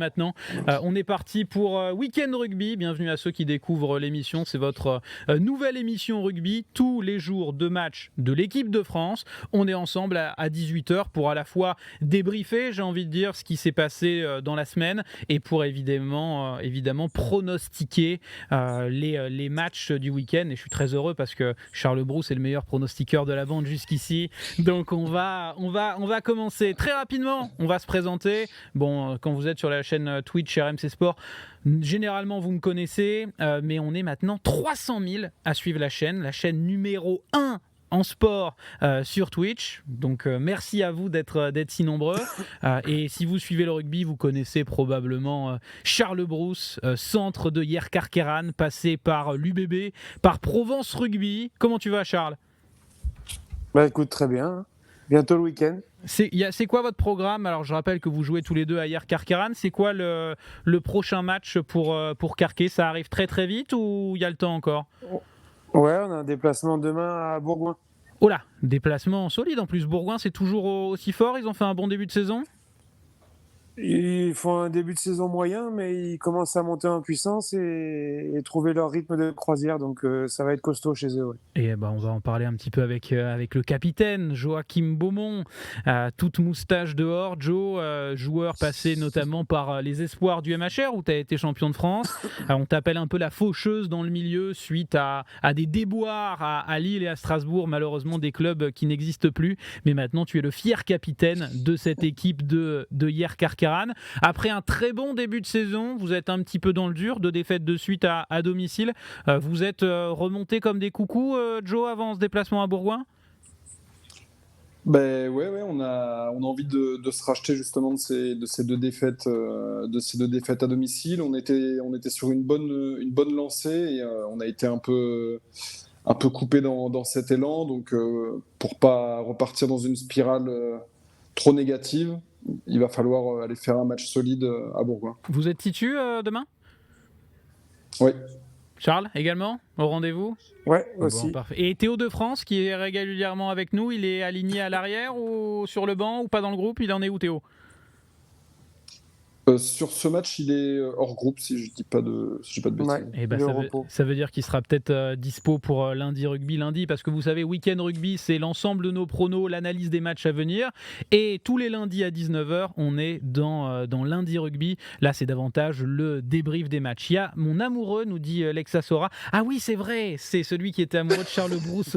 Maintenant, on est parti pour Week-end Rugby. Bienvenue à ceux qui découvrent l'émission. C'est votre nouvelle émission rugby. Tous les jours de match de l'équipe de France. On est ensemble à 18h pour à la fois débriefer, j'ai envie de dire, ce qui s'est passé dans la semaine et pour évidemment pronostiquer les matchs du week-end. Et je suis très heureux parce que Charles Brousse est le meilleur pronostiqueur de la bande jusqu'ici. Donc on va commencer très rapidement. On va se présenter. Bon, quand vous êtes sur la chaîne Twitch RMC Sport, généralement vous me connaissez, mais on est maintenant 300 000 à suivre la chaîne numéro 1 en sport sur Twitch. Donc merci à vous d'être si nombreux. Et si vous suivez le rugby, vous connaissez probablement Charles Brousse, centre de Hier Carqueiranne, passé par l'UBB, par Provence Rugby. Comment tu vas, Charles ? Bah écoute, très bien. Bientôt le week-end. C'est quoi votre programme ? Alors je rappelle que vous jouez tous les deux à Hier Carqueiranne. C'est quoi le prochain match pour Carquet ? Ça arrive très très vite ou il y a le temps encore ? Ouais, on a un déplacement demain à Bourgoin. Oh là, déplacement solide en plus. Bourgoin, c'est toujours aussi fort. Ils ont fait un bon début de saison ? Ils font un début de saison moyen, mais ils commencent à monter en puissance et trouver leur rythme de croisière. Donc ça va être costaud chez eux. Ouais. Et on va en parler un petit peu avec le capitaine Joachim Beaumont, toute moustache dehors. Joe, joueur passé notamment par les espoirs du MHR où tu as été champion de France. On t'appelle un peu la faucheuse dans le milieu suite à des déboires à Lille et à Strasbourg, malheureusement des clubs qui n'existent plus. Mais maintenant tu es le fier capitaine de cette équipe de Hier Carqueiranne. Après un très bon début de saison, vous êtes un petit peu dans le dur, 2 défaites de suite à domicile. Vous êtes remonté comme des coucous, Joe, avant ce déplacement à Bourgoin ? Ouais, on a envie de se racheter justement de ces deux défaites, à domicile. On était sur une bonne lancée et on a été un peu coupé dans cet élan. Donc pour pas repartir dans une spirale trop négative, il va falloir aller faire un match solide à Bourgoin. Vous êtes titu demain ? Oui. Charles, également, au rendez-vous ? Ouais, aussi. Bon, parfait. Et Théo de France, qui est régulièrement avec nous, il est aligné à l'arrière ou sur le banc ou pas dans le groupe ? Il en est où, Théo ? Sur ce match, il est hors groupe, si je dis pas de bêtises. Ouais, Et ça veut dire qu'il sera peut-être dispo pour lundi, parce que vous savez, Week-end Rugby, c'est l'ensemble de nos pronos, l'analyse des matchs à venir. Et tous les lundis à 19h, on est dans lundi Rugby. Là, c'est davantage le débrief des matchs. Il y a mon amoureux, nous dit Lexa Sora. Ah oui, c'est vrai, c'est celui qui était amoureux de Charles Brousse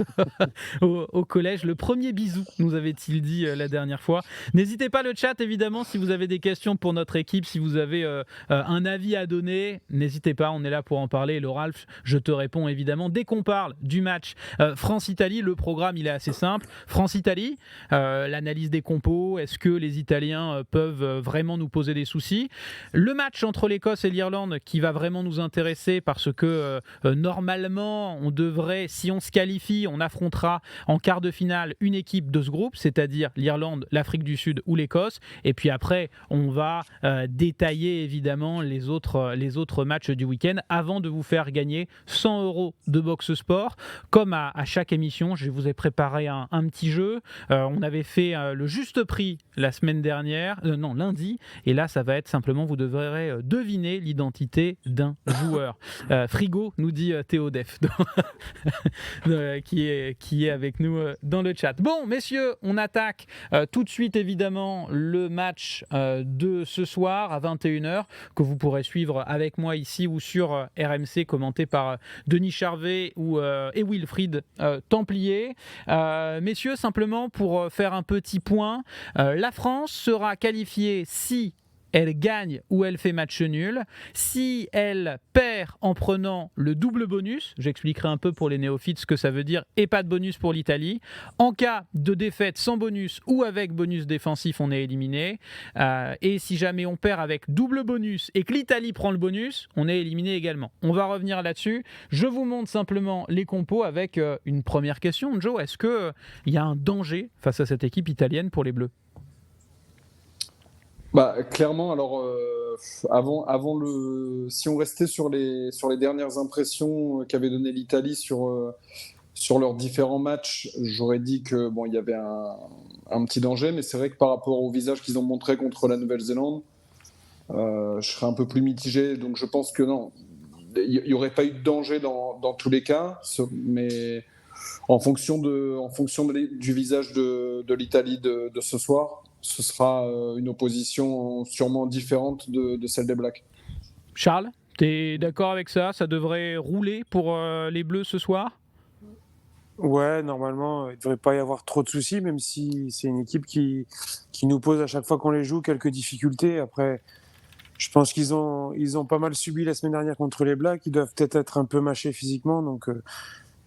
au collège. Le premier bisou, nous avait-il dit la dernière fois. N'hésitez pas le chat, évidemment, si vous avez des questions pour notre équipe. Si vous avez un avis à donner, n'hésitez pas, on est là pour en parler. Et le Ralph, je te réponds évidemment. Dès qu'on parle du match France-Italie, le programme il est assez simple. France-Italie, l'analyse des compos, est-ce que les Italiens peuvent vraiment nous poser des soucis ? Le match entre l'Écosse et l'Irlande qui va vraiment nous intéresser parce que normalement, on devrait, si on se qualifie, on affrontera en quart de finale une équipe de ce groupe, c'est-à-dire l'Irlande, l'Afrique du Sud ou l'Écosse. Et puis après, on va détailler évidemment les autres matchs du week-end avant de vous faire gagner 100 € de Box Sport. Comme à chaque émission, je vous ai préparé un petit jeu. On avait fait le juste prix la semaine dernière, lundi, et là ça va être simplement, vous devrez deviner l'identité d'un joueur. Frigo, nous dit Théo Def, qui est avec nous dans le chat. Bon, messieurs, on attaque tout de suite évidemment le match de ce soir à 21h que vous pourrez suivre avec moi ici ou sur RMC, commenté par Denis Charvet et Wilfried Templier. Messieurs, simplement pour faire un petit point, la France sera qualifiée si elle gagne ou elle fait match nul. Si elle perd en prenant le double bonus, j'expliquerai un peu pour les néophytes ce que ça veut dire, et pas de bonus pour l'Italie. En cas de défaite sans bonus ou avec bonus défensif, on est éliminé. Et si jamais on perd avec double bonus et que l'Italie prend le bonus, on est éliminé également. On va revenir là-dessus. Je vous montre simplement les compos avec une première question. Joe, est-ce qu'il y a un danger face à cette équipe italienne pour les Bleus ? Clairement, alors si on restait sur les dernières impressions qu'avait donné l'Italie sur leurs différents matchs, j'aurais dit que il y avait un petit danger, mais c'est vrai que par rapport au visage qu'ils ont montré contre la Nouvelle-Zélande, Je serais un peu plus mitigé, donc je pense que non, il n'y aurait pas eu de danger dans tous les cas, mais du visage de l'Italie de ce soir, ce sera une opposition sûrement différente de celle des Blacks. Charles, t'es d'accord avec ça? Ça devrait rouler pour les Bleus ce soir? Ouais, normalement, il ne devrait pas y avoir trop de soucis, même si c'est une équipe qui nous pose à chaque fois qu'on les joue quelques difficultés. Après, je pense qu'ils ont pas mal subi la semaine dernière contre les Blacks. Ils doivent peut-être être un peu mâchés physiquement, donc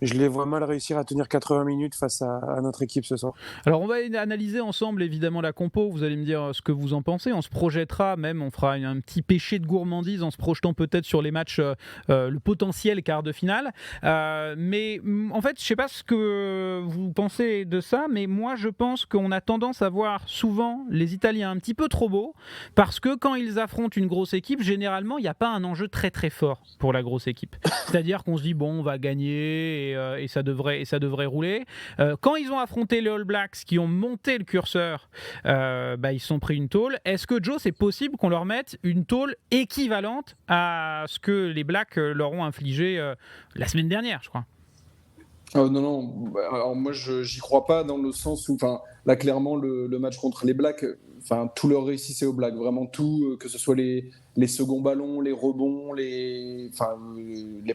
je les vois mal réussir à tenir 80 minutes face à notre équipe ce soir. Alors on va analyser ensemble évidemment la compo, vous allez me dire ce que vous en pensez, on se projettera même, on fera un petit péché de gourmandise en se projetant peut-être sur les matchs, le potentiel quart de finale, mais en fait je sais pas ce que vous pensez de ça, mais moi je pense qu'on a tendance à voir souvent les Italiens un petit peu trop beaux, parce que quand ils affrontent une grosse équipe, généralement il n'y a pas un enjeu très très fort pour la grosse équipe, c'est-à-dire qu'on se dit bon on va gagner et ça devrait rouler. Quand ils ont affronté les All Blacks qui ont monté le curseur, ils se sont pris une tôle. Est-ce que Joe, c'est possible qu'on leur mette une tôle équivalente à ce que les Blacks leur ont infligé la semaine dernière, je crois? Non. Alors moi, j'y crois pas dans le sens où, là, clairement, le match contre les Blacks, tout leur réussissait aux Blacks. Vraiment tout, que ce soit les seconds ballons, les rebonds, les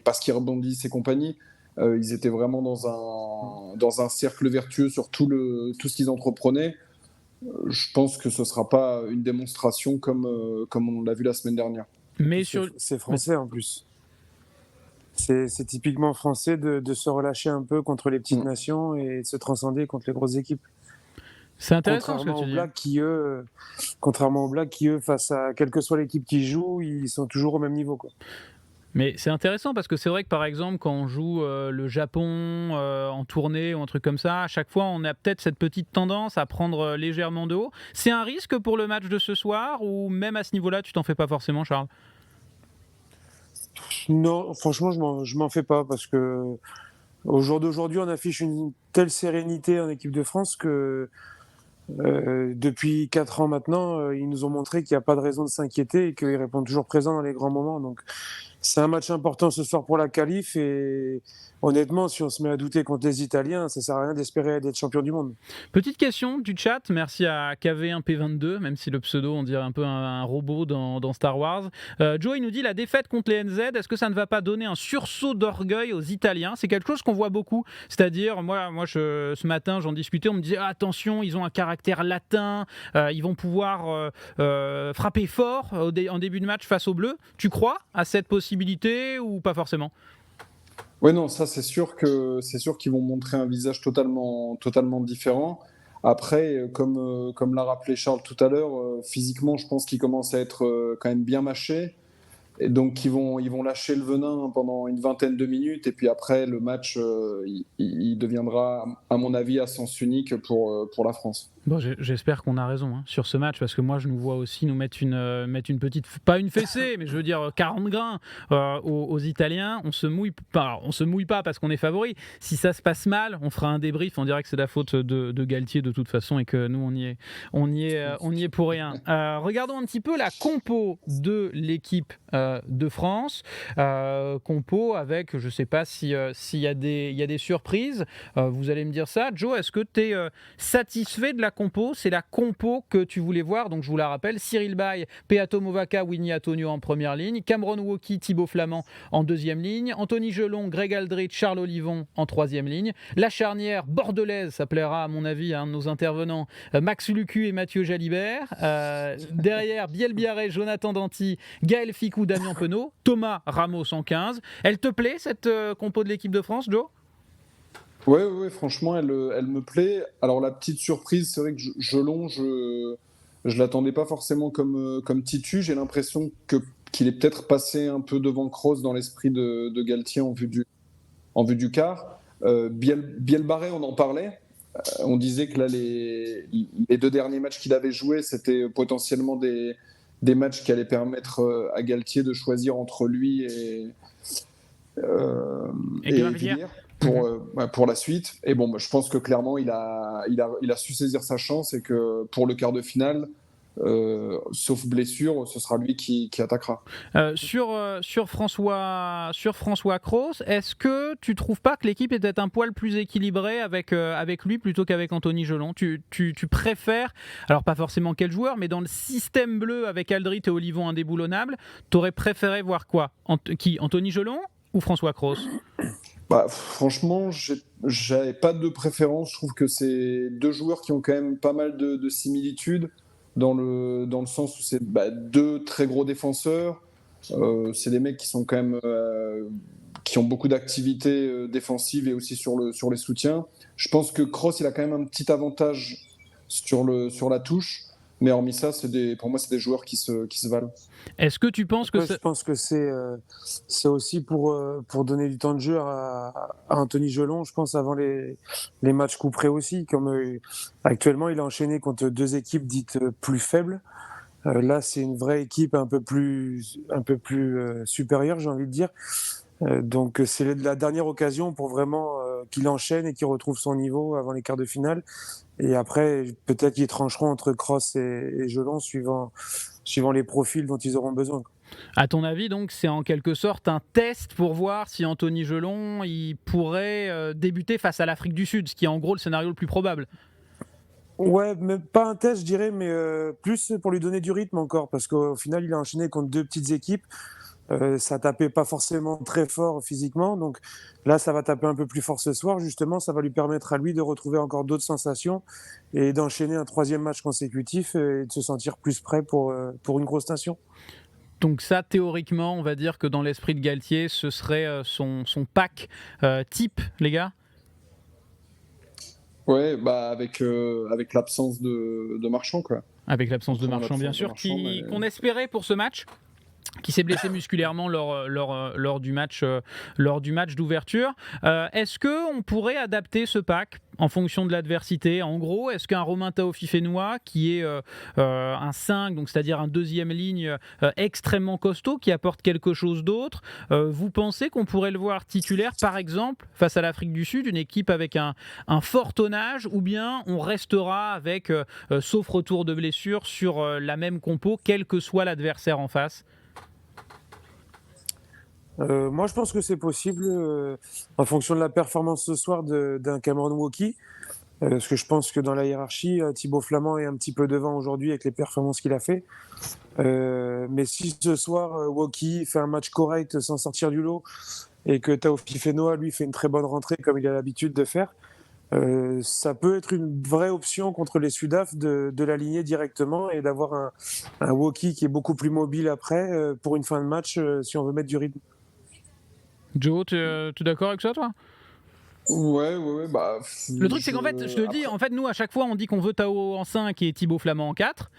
passes qui rebondissent et compagnie. Ils étaient vraiment dans un cercle vertueux sur tout ce qu'ils entreprenaient. Je pense que ce ne sera pas une démonstration comme on l'a vu la semaine dernière. Mais c'est français en plus. C'est typiquement français de se relâcher un peu contre les petites nations et de se transcender contre les grosses équipes. C'est intéressant ce que tu dis. Contrairement aux Blacks qui, eux, face à quelle que soit l'équipe qui joue, ils sont toujours au même niveau, quoi. Mais c'est intéressant parce que c'est vrai que par exemple quand on joue le Japon en tournée ou un truc comme ça, à chaque fois on a peut-être cette petite tendance à prendre légèrement de haut. C'est un risque pour le match de ce soir ou même à ce niveau-là tu t'en fais pas forcément, Charles? Non, franchement je m'en fais pas parce que au jour d'aujourd'hui on affiche une telle sérénité en équipe de France que depuis 4 ans maintenant, ils nous ont montré qu'il n'y a pas de raison de s'inquiéter et qu'ils répondent toujours présents dans les grands moments. Donc c'est un match important ce soir pour la qualif et honnêtement, si on se met à douter contre les Italiens, ça sert à rien d'espérer d'être champion du monde. Petite question du chat, merci à KV1P22, même si le pseudo on dirait un peu un robot dans Star Wars. Joe il nous dit la défaite contre les NZ, est-ce que ça ne va pas donner un sursaut d'orgueil aux Italiens? C'est quelque chose qu'on voit beaucoup, c'est-à-dire moi ce matin j'en discutais, on me disait attention ils ont un caractère latin, ils vont pouvoir frapper fort en début de match face aux Bleus. Tu crois à cette possibilité ou pas forcément? Oui, non, ça c'est sûr qu'ils vont montrer un visage totalement différent. Après, comme l'a rappelé Charles tout à l'heure, physiquement, je pense qu'ils commencent à être quand même bien mâchés. Et donc, ils vont lâcher le venin pendant une vingtaine de minutes. Et puis après, le match, il deviendra, à mon avis, à sens unique pour la France. Bon, j'espère qu'on a raison sur ce match, parce que moi je nous vois aussi nous mettre une petite, pas une fessée, mais je veux dire 40 grains aux Italiens. On se mouille pas parce qu'on est favori. Si ça se passe mal, on fera un débrief, on dirait que c'est la faute de Galtier de toute façon et que nous on y est pour rien. Regardons un petit peu la compo de l'équipe de France, compo avec, je sais pas s'il y a des surprises. Vous allez me dire ça, Joe. Est-ce que tu es satisfait de la compo? C'est la compo que tu voulais voir, donc je vous la rappelle: Cyril Baille, Peato Movaca, Winnie Antonio en première ligne, Cameron Woki, Thibaut Flamand en deuxième ligne, Anthony Gelon, Greg Aldrich, Charles Olivon en troisième ligne, la charnière bordelaise, ça plaira à mon avis à un de nos intervenants, Max Lucu et Mathieu Jalibert, derrière Biel Biarré, Jonathan Danty, Gaël Ficou, Damien Penaud, Thomas Ramos en 15. Elle te plaît cette compo de l'équipe de France, Joe? Ouais, franchement, elle me plaît. Alors, la petite surprise, c'est vrai que Gelon, je l'attendais pas forcément comme titu. J'ai l'impression qu'il est peut-être passé un peu devant Kroos dans l'esprit de Galtier en vue du quart. Biel Barré, on en parlait. On disait que là, les 2 derniers matchs qu'il avait joués, c'était potentiellement des matchs qui allaient permettre à Galtier de choisir entre lui et Villiers pour la suite. Et bon, je pense que clairement, il a su saisir sa chance et que pour le quart de finale, sauf blessure, ce sera lui qui attaquera. Sur François Cros, est-ce que tu trouves pas que l'équipe est peut-être un poil plus équilibrée avec lui plutôt qu'avec Anthony Gelon? Tu préfères, alors pas forcément quel joueur, mais dans le système bleu avec Aldrit et Olivon indéboulonnable, t'aurais préféré voir quoi? Anthony Gelon ou François Cros? Bah, franchement, j'avais pas de préférence. Je trouve que c'est deux joueurs qui ont quand même pas mal de similitudes dans le sens où c'est deux très gros défenseurs. C'est des mecs qui sont quand même qui ont beaucoup d'activités défensives et aussi sur les soutiens. Je pense que Kroos, il a quand même un petit avantage sur la touche. Mais hormis ça, pour moi, c'est des joueurs qui se valent. Est-ce que tu penses que Je pense que c'est aussi pour donner du temps de jeu à Anthony Gelon, je pense, avant les matchs couperets aussi. Comme actuellement, il a enchaîné contre deux équipes dites plus faibles. Là, c'est une vraie équipe un peu plus supérieure, j'ai envie de dire. Donc, c'est la dernière occasion pour vraiment qu'il enchaîne et qu'il retrouve son niveau avant les quarts de finale. Et après, peut-être qu'ils trancheront entre Kroos et Gelon suivant les profils dont ils auront besoin. À ton avis, donc, c'est en quelque sorte un test pour voir si Anthony Gelon il pourrait débuter face à l'Afrique du Sud, ce qui est en gros le scénario le plus probable. Ouais, mais pas un test, je dirais, mais plus pour lui donner du rythme encore, parce qu'au final, il a enchaîné contre deux petites équipes. Ça tapait pas forcément très fort physiquement, donc là, ça va taper un peu plus fort ce soir. Justement, ça va lui permettre à lui de retrouver encore d'autres sensations et d'enchaîner un troisième match consécutif et de se sentir plus prêt pour une grosse nation. Donc ça, théoriquement, on va dire que dans l'esprit de Galtier, ce serait son pack type, les gars? Ouais, avec l'absence de Marchand, quoi. Avec l'absence de Marchand, bien sûr, qu'on espérait pour ce match, qui s'est blessé musculairement lors du match d'ouverture. Est-ce qu'on pourrait adapter ce pack en fonction de l'adversité? En gros, est-ce qu'un Romain Taofifénois qui est un 5, donc c'est-à-dire un deuxième ligne extrêmement costaud, qui apporte quelque chose d'autre, vous pensez qu'on pourrait le voir titulaire, par exemple, face à l'Afrique du Sud, une équipe avec un fort tonnage, ou bien on restera avec, sauf retour de blessure, sur la même compo, quel que soit l'adversaire en face? Moi, je pense que c'est possible en fonction de la performance ce soir d'un Cameron Woki. Parce que je pense que dans la hiérarchie, Thibaut Flamand est un petit peu devant aujourd'hui avec les performances qu'il a fait. Mais si ce soir, Woki fait un match correct sans sortir du lot et que Taofifénois, lui, fait une très bonne rentrée comme il a l'habitude de faire, ça peut être une vraie option contre les Sudaf de l'aligner directement et d'avoir un Woki qui est beaucoup plus mobile après pour une fin de match si on veut mettre du rythme. Joe, tu es d'accord avec ça, toi? Ouais, bah. Le truc, c'est qu'en fait, je te dis, en fait, nous, à chaque fois, on dit qu'on veut Tao en 5 et Thibaut Flamand en 4.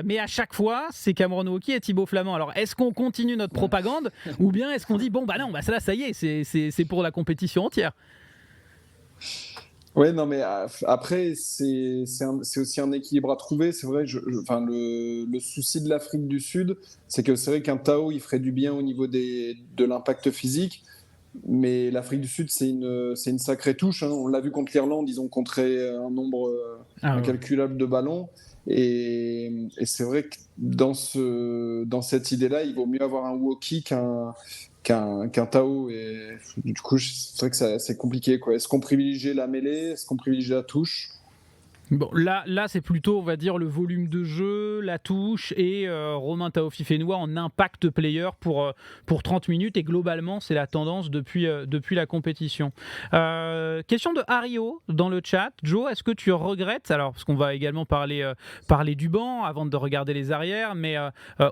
Mais à chaque fois, c'est Cameron Woki et Thibaut Flamand. Alors, est-ce qu'on continue notre propagande ou bien est-ce qu'on dit, bon, bah non, bah ça y est, c'est pour la compétition entière? Ouais, non, mais après, c'est aussi un équilibre à trouver. C'est vrai, enfin, le souci de l'Afrique du Sud, c'est que c'est vrai qu'un Tao, il ferait du bien au niveau de l'impact physique. Mais l'Afrique du Sud, c'est une sacrée touche, hein. On l'a vu contre l'Irlande, ils ont contré un nombre incalculable de ballons. Et c'est vrai que dans cette idée-là, il vaut mieux avoir un Woki qu'un Tao. Et du coup, c'est vrai que c'est compliqué, quoi. Est-ce qu'on privilégie la mêlée? Est-ce qu'on privilégie la touche? Bon, là, c'est plutôt, on va dire, le volume de jeu, la touche et Romain Taofifénois en impact player pour 30 minutes. Et globalement, c'est la tendance depuis la compétition. Question de Hario dans le chat. Joe, est-ce que tu regrettes, alors parce qu'on va également parler du banc avant de regarder les arrières, mais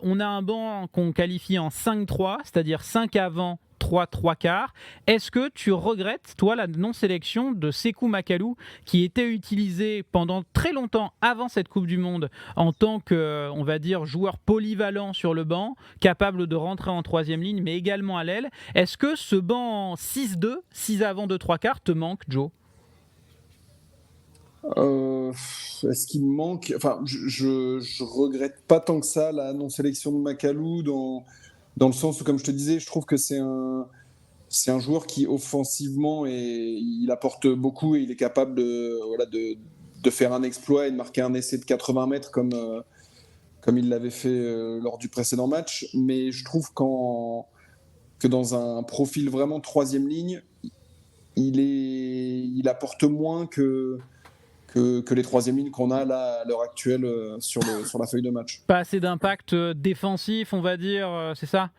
on a un banc qu'on qualifie en 5-3, c'est-à-dire 5 avant, 3 quarts. Est-ce que tu regrettes, toi, la non-sélection de Sékou Makalou, qui était utilisé pendant très longtemps avant cette Coupe du Monde en tant que, on va dire, joueur polyvalent sur le banc, capable de rentrer en troisième ligne, mais également à l'aile? Est-ce que ce banc 6-2, 6 avant, 2 3 quarts, te manque, Joe? Est-ce qu'il me manque? Enfin, je regrette pas tant que ça la non-sélection de Makalou dans le sens où, comme je te disais, je trouve que c'est un joueur qui, offensivement, il apporte beaucoup et il est capable de faire un exploit et de marquer un essai de 80 mètres comme il l'avait fait lors du précédent match. Mais je trouve que dans un profil vraiment troisième ligne, il apporte moins que les troisième lignes qu'on a là à l'heure actuelle sur la feuille de match. Pas assez d'impact défensif, on va dire, c'est ça ?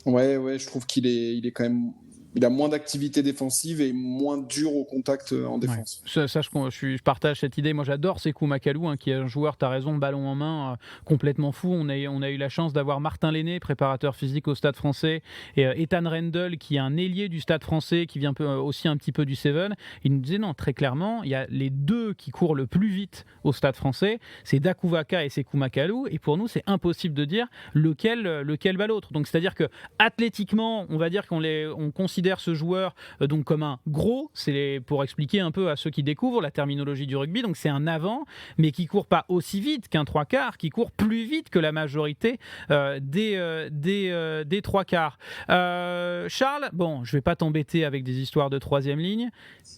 Ouais, je trouve qu'il est quand même. Il a moins d'activité défensive et moins dur au contact en défense. Ouais. Ça, je partage cette idée. Moi, j'adore Sékou Makalou, qui est un joueur, tu as raison, ballon en main, complètement fou. On a eu la chance d'avoir Martin Lenné, préparateur physique au Stade français, et Ethan Rendel, qui est un ailier du Stade français, qui vient aussi un petit peu du Seven. Il nous disait, non, très clairement, il y a les deux qui courent le plus vite au Stade français, c'est Dakouvaka et Sékou Makalou. Et pour nous, c'est impossible de dire lequel bat l'autre. Donc, c'est-à-dire que athlétiquement, on va dire on considère ce joueur donc comme un gros, c'est pour expliquer un peu à ceux qui découvrent la terminologie du rugby, donc c'est un avant, mais qui court pas aussi vite qu'un trois quarts, qui court plus vite que la majorité des trois quarts. Charles, bon, je vais pas t'embêter avec des histoires de troisième ligne.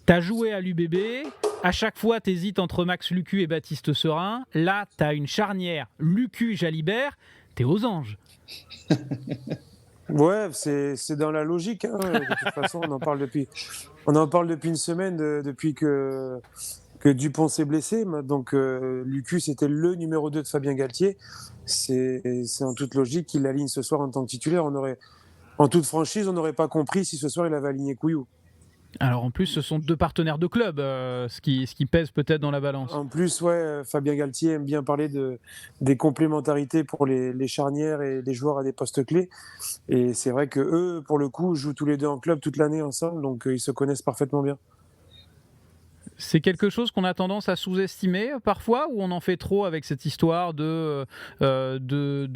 T'as joué à l'UBB, à chaque fois t'hésites entre Max Lucu et Baptiste Serin. Là, t'as une charnière Lucu-Jalibert, t'es aux anges. Ouais, c'est dans la logique. De toute façon, on en parle depuis une semaine, depuis que Dupont s'est blessé. Donc, Lucu, c'était le numéro 2 de Fabien Galtier. C'est en toute logique qu'il l'aligne ce soir en tant que titulaire. En toute franchise, on n'aurait pas compris si ce soir il avait aligné Couillou. Alors en plus, ce sont deux partenaires de club, ce qui pèse peut-être dans la balance. En plus, ouais, Fabien Galtier aime bien parler des complémentarités pour les charnières et les joueurs à des postes clés. Et c'est vrai que eux, pour le coup, jouent tous les deux en club toute l'année ensemble, donc ils se connaissent parfaitement bien. C'est quelque chose qu'on a tendance à sous-estimer parfois, ou on en fait trop avec cette histoire de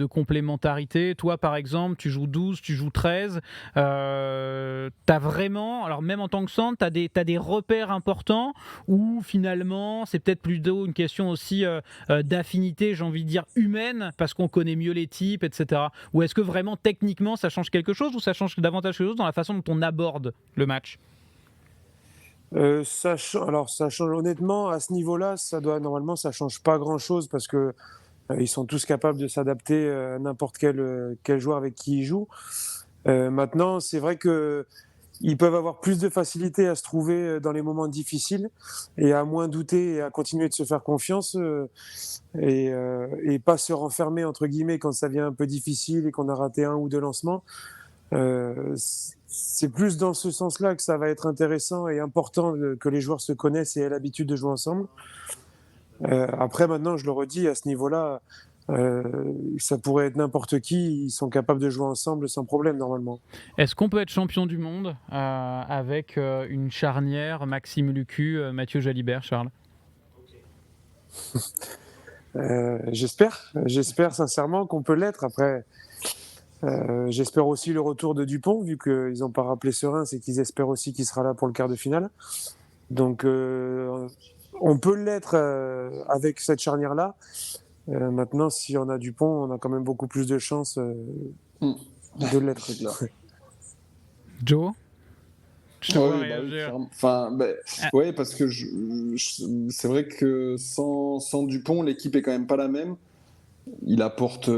complémentarité. Toi, par exemple, tu joues 12, tu joues 13. T'as vraiment, alors même en tant que centre, t'as des repères importants, ou finalement, c'est peut-être plutôt une question aussi d'affinité, j'ai envie de dire, humaine, parce qu'on connaît mieux les types, etc. Ou est-ce que vraiment, techniquement, ça change quelque chose, ou ça change davantage quelque chose dans la façon dont on aborde le match ? Ça change honnêtement à ce niveau-là. Normalement, ça change pas grand-chose parce que ils sont tous capables de s'adapter à n'importe quel joueur avec qui ils jouent. Maintenant, c'est vrai que ils peuvent avoir plus de facilité à se trouver dans les moments difficiles et à moins douter et à continuer de se faire confiance et pas se renfermer entre guillemets quand ça devient un peu difficile et qu'on a raté un ou deux lancements. C'est plus dans ce sens-là que ça va être intéressant et important que les joueurs se connaissent et aient l'habitude de jouer ensemble. Après, maintenant, je le redis, à ce niveau-là, ça pourrait être n'importe qui, ils sont capables de jouer ensemble sans problème, normalement. Est-ce qu'on peut être champion du monde avec une charnière Maxime Lucu, Mathieu Jalibert, Charles ? J'espère sincèrement qu'on peut l'être. Après, j'espère aussi le retour de Dupont, vu qu'ils n'ont pas rappelé Serin, c'est qu'ils espèrent aussi qu'il sera là pour le quart de finale. Donc, on peut l'être avec cette charnière-là. Maintenant, si on a Dupont, on a quand même beaucoup plus de chances de l'être. Joe ? Ouais, parce que c'est vrai que sans Dupont, l'équipe est quand même pas la même. Il apporte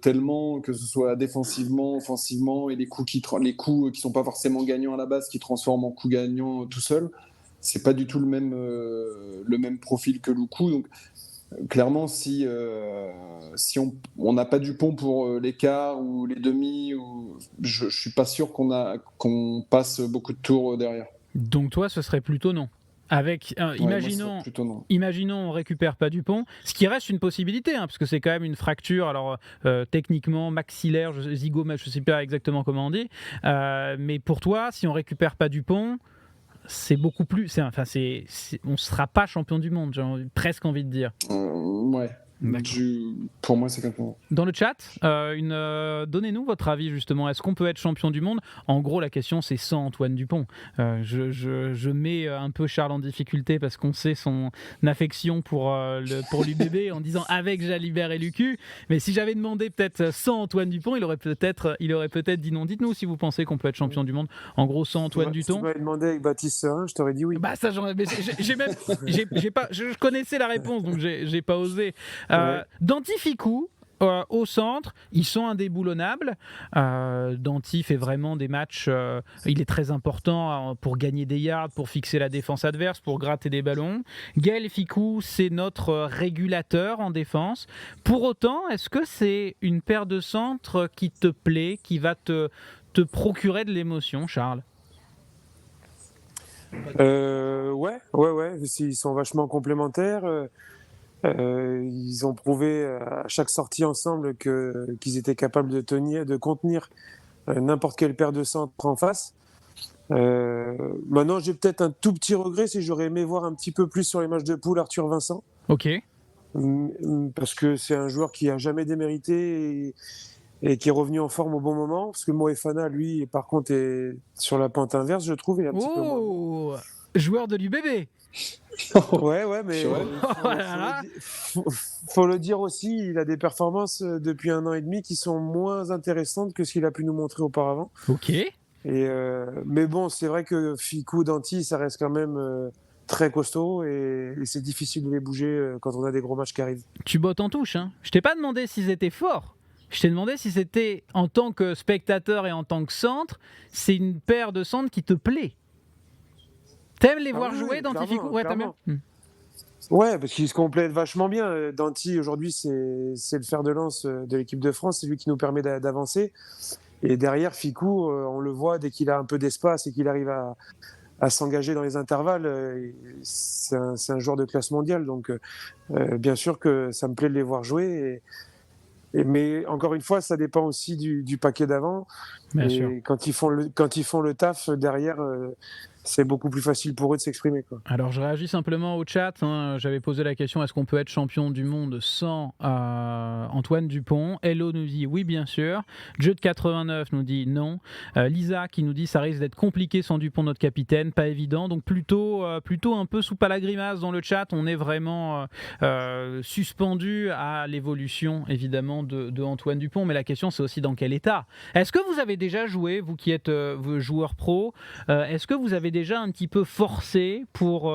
tellement, que ce soit défensivement, offensivement, et les coups qui sont pas forcément gagnants à la base, qui transforment en coups gagnants tout seul. C'est pas du tout le même profil que Luku. Donc clairement, si on n'a pas Dupont pour les quarts ou les demi, je suis pas sûr qu'on passe beaucoup de tours derrière. Donc toi, ce serait plutôt non. Imaginons on récupère pas Dupont, ce qui reste une possibilité, parce que c'est quand même une fracture, alors techniquement maxillaire, zygome, je sais pas exactement comment on dit, mais pour toi, si on récupère pas Dupont, c'est beaucoup plus, on sera pas champion du monde, j'ai presque envie de dire. Ouais. Pour moi, c'est complètement. Dans le chat, donnez-nous votre avis justement. Est-ce qu'on peut être champion du monde ? En gros, la question c'est sans Antoine Dupont. Je mets un peu Charles en difficulté parce qu'on sait son affection pour l'UBB en disant avec Jalibert et Lucu. Mais si j'avais demandé peut-être sans Antoine Dupont, il aurait peut-être dit non. Dites-nous si vous pensez qu'on peut être champion du monde. En gros, sans Antoine Dupont. Si tu m'avais demandé avec Baptiste Serin, je t'aurais dit oui. Bah ça, je connaissais la réponse, donc j'ai pas osé. Danty Fickou, au centre, ils sont indéboulonnables. Danty fait vraiment des matchs, il est très important pour gagner des yards, pour fixer la défense adverse, pour gratter des ballons. Gaël Fickou, c'est notre régulateur en défense. Pour autant, est-ce que c'est une paire de centres qui te plaît, qui va te procurer de l'émotion, Charles? Ouais. Ils sont vachement complémentaires. Ils ont prouvé à chaque sortie ensemble qu'ils étaient capables de contenir n'importe quelle paire de centres en face. Maintenant, j'ai peut-être un tout petit regret, c'est que j'aurais aimé voir un petit peu plus sur les matchs de poule Arthur Vincent. Ok. Parce que c'est un joueur qui a jamais démérité et qui est revenu en forme au bon moment. Parce que Moefana, lui, par contre, est sur la pente inverse, je trouve. Il est un petit peu moins. Joueur de l'UBB. Ouais, mais faut le dire aussi, il a des performances depuis 1 an et demi qui sont moins intéressantes que ce qu'il a pu nous montrer auparavant. Ok. Mais bon, c'est vrai que Fickou, Danty, ça reste quand même très costaud et c'est difficile de les bouger quand on a des gros matchs qui arrivent. Tu bottes en touche, hein. Je t'ai pas demandé s'ils étaient forts. Je t'ai demandé si c'était, en tant que spectateur et en tant que centre, c'est une paire de centres qui te plaît. T'aimes les voir jouer, Danty Fickou? Ouais, t'aimes bien. Ouais, parce qu'ils se complètent vachement bien. Danty, aujourd'hui, c'est le fer de lance de l'équipe de France. C'est lui qui nous permet d'avancer. Et derrière, Fickou, on le voit, dès qu'il a un peu d'espace et qu'il arrive à s'engager dans les intervalles, c'est un joueur de classe mondiale. Donc, bien sûr que ça me plaît de les voir jouer. Mais encore une fois, ça dépend aussi du paquet d'avant. Bien et sûr. quand ils font le taf derrière, c'est beaucoup plus facile pour eux de s'exprimer, quoi. Alors je réagis simplement au chat, hein. J'avais posé la question, est-ce qu'on peut être champion du monde sans Antoine Dupont? Hello nous dit oui bien sûr. Jeu de 89 nous dit non. Lisa qui nous dit ça risque d'être compliqué sans Dupont notre capitaine, pas évident. Donc plutôt un peu soupe à la grimace dans le chat. On est vraiment suspendu à l'évolution évidemment de Antoine Dupont. Mais la question c'est aussi dans quel état. Est-ce que vous avez déjà joué, vous qui êtes joueur pro, est-ce que vous avez déjà un petit peu forcé pour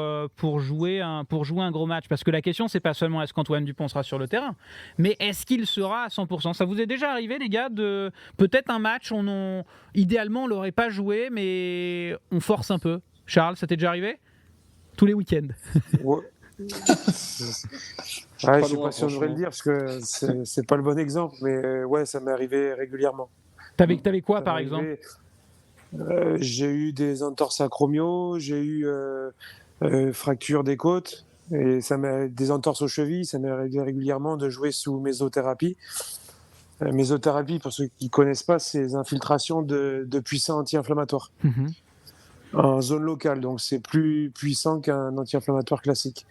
jouer un gros match? Parce que la question, c'est pas seulement est-ce qu'Antoine Dupont sera sur le terrain, mais est-ce qu'il sera à 100%? Ça vous est déjà arrivé, les gars, de peut-être un match, idéalement, on l'aurait pas joué, mais on force un peu? Charles, ça t'est déjà arrivé? Tous les week-ends. Ouais. Je sais pas si on devrait le dire parce que c'est pas le bon exemple, mais ouais, ça m'est arrivé régulièrement. T'avais quoi, par exemple? J'ai eu des entorses acromiaux, j'ai eu fracture des côtes et des entorses aux chevilles. Ça m'est arrivé régulièrement de jouer sous mésothérapie. Mésothérapie, pour ceux qui connaissent pas, c'est des infiltrations de puissants anti-inflammatoires en zone locale. Donc c'est plus puissant qu'un anti-inflammatoire classique.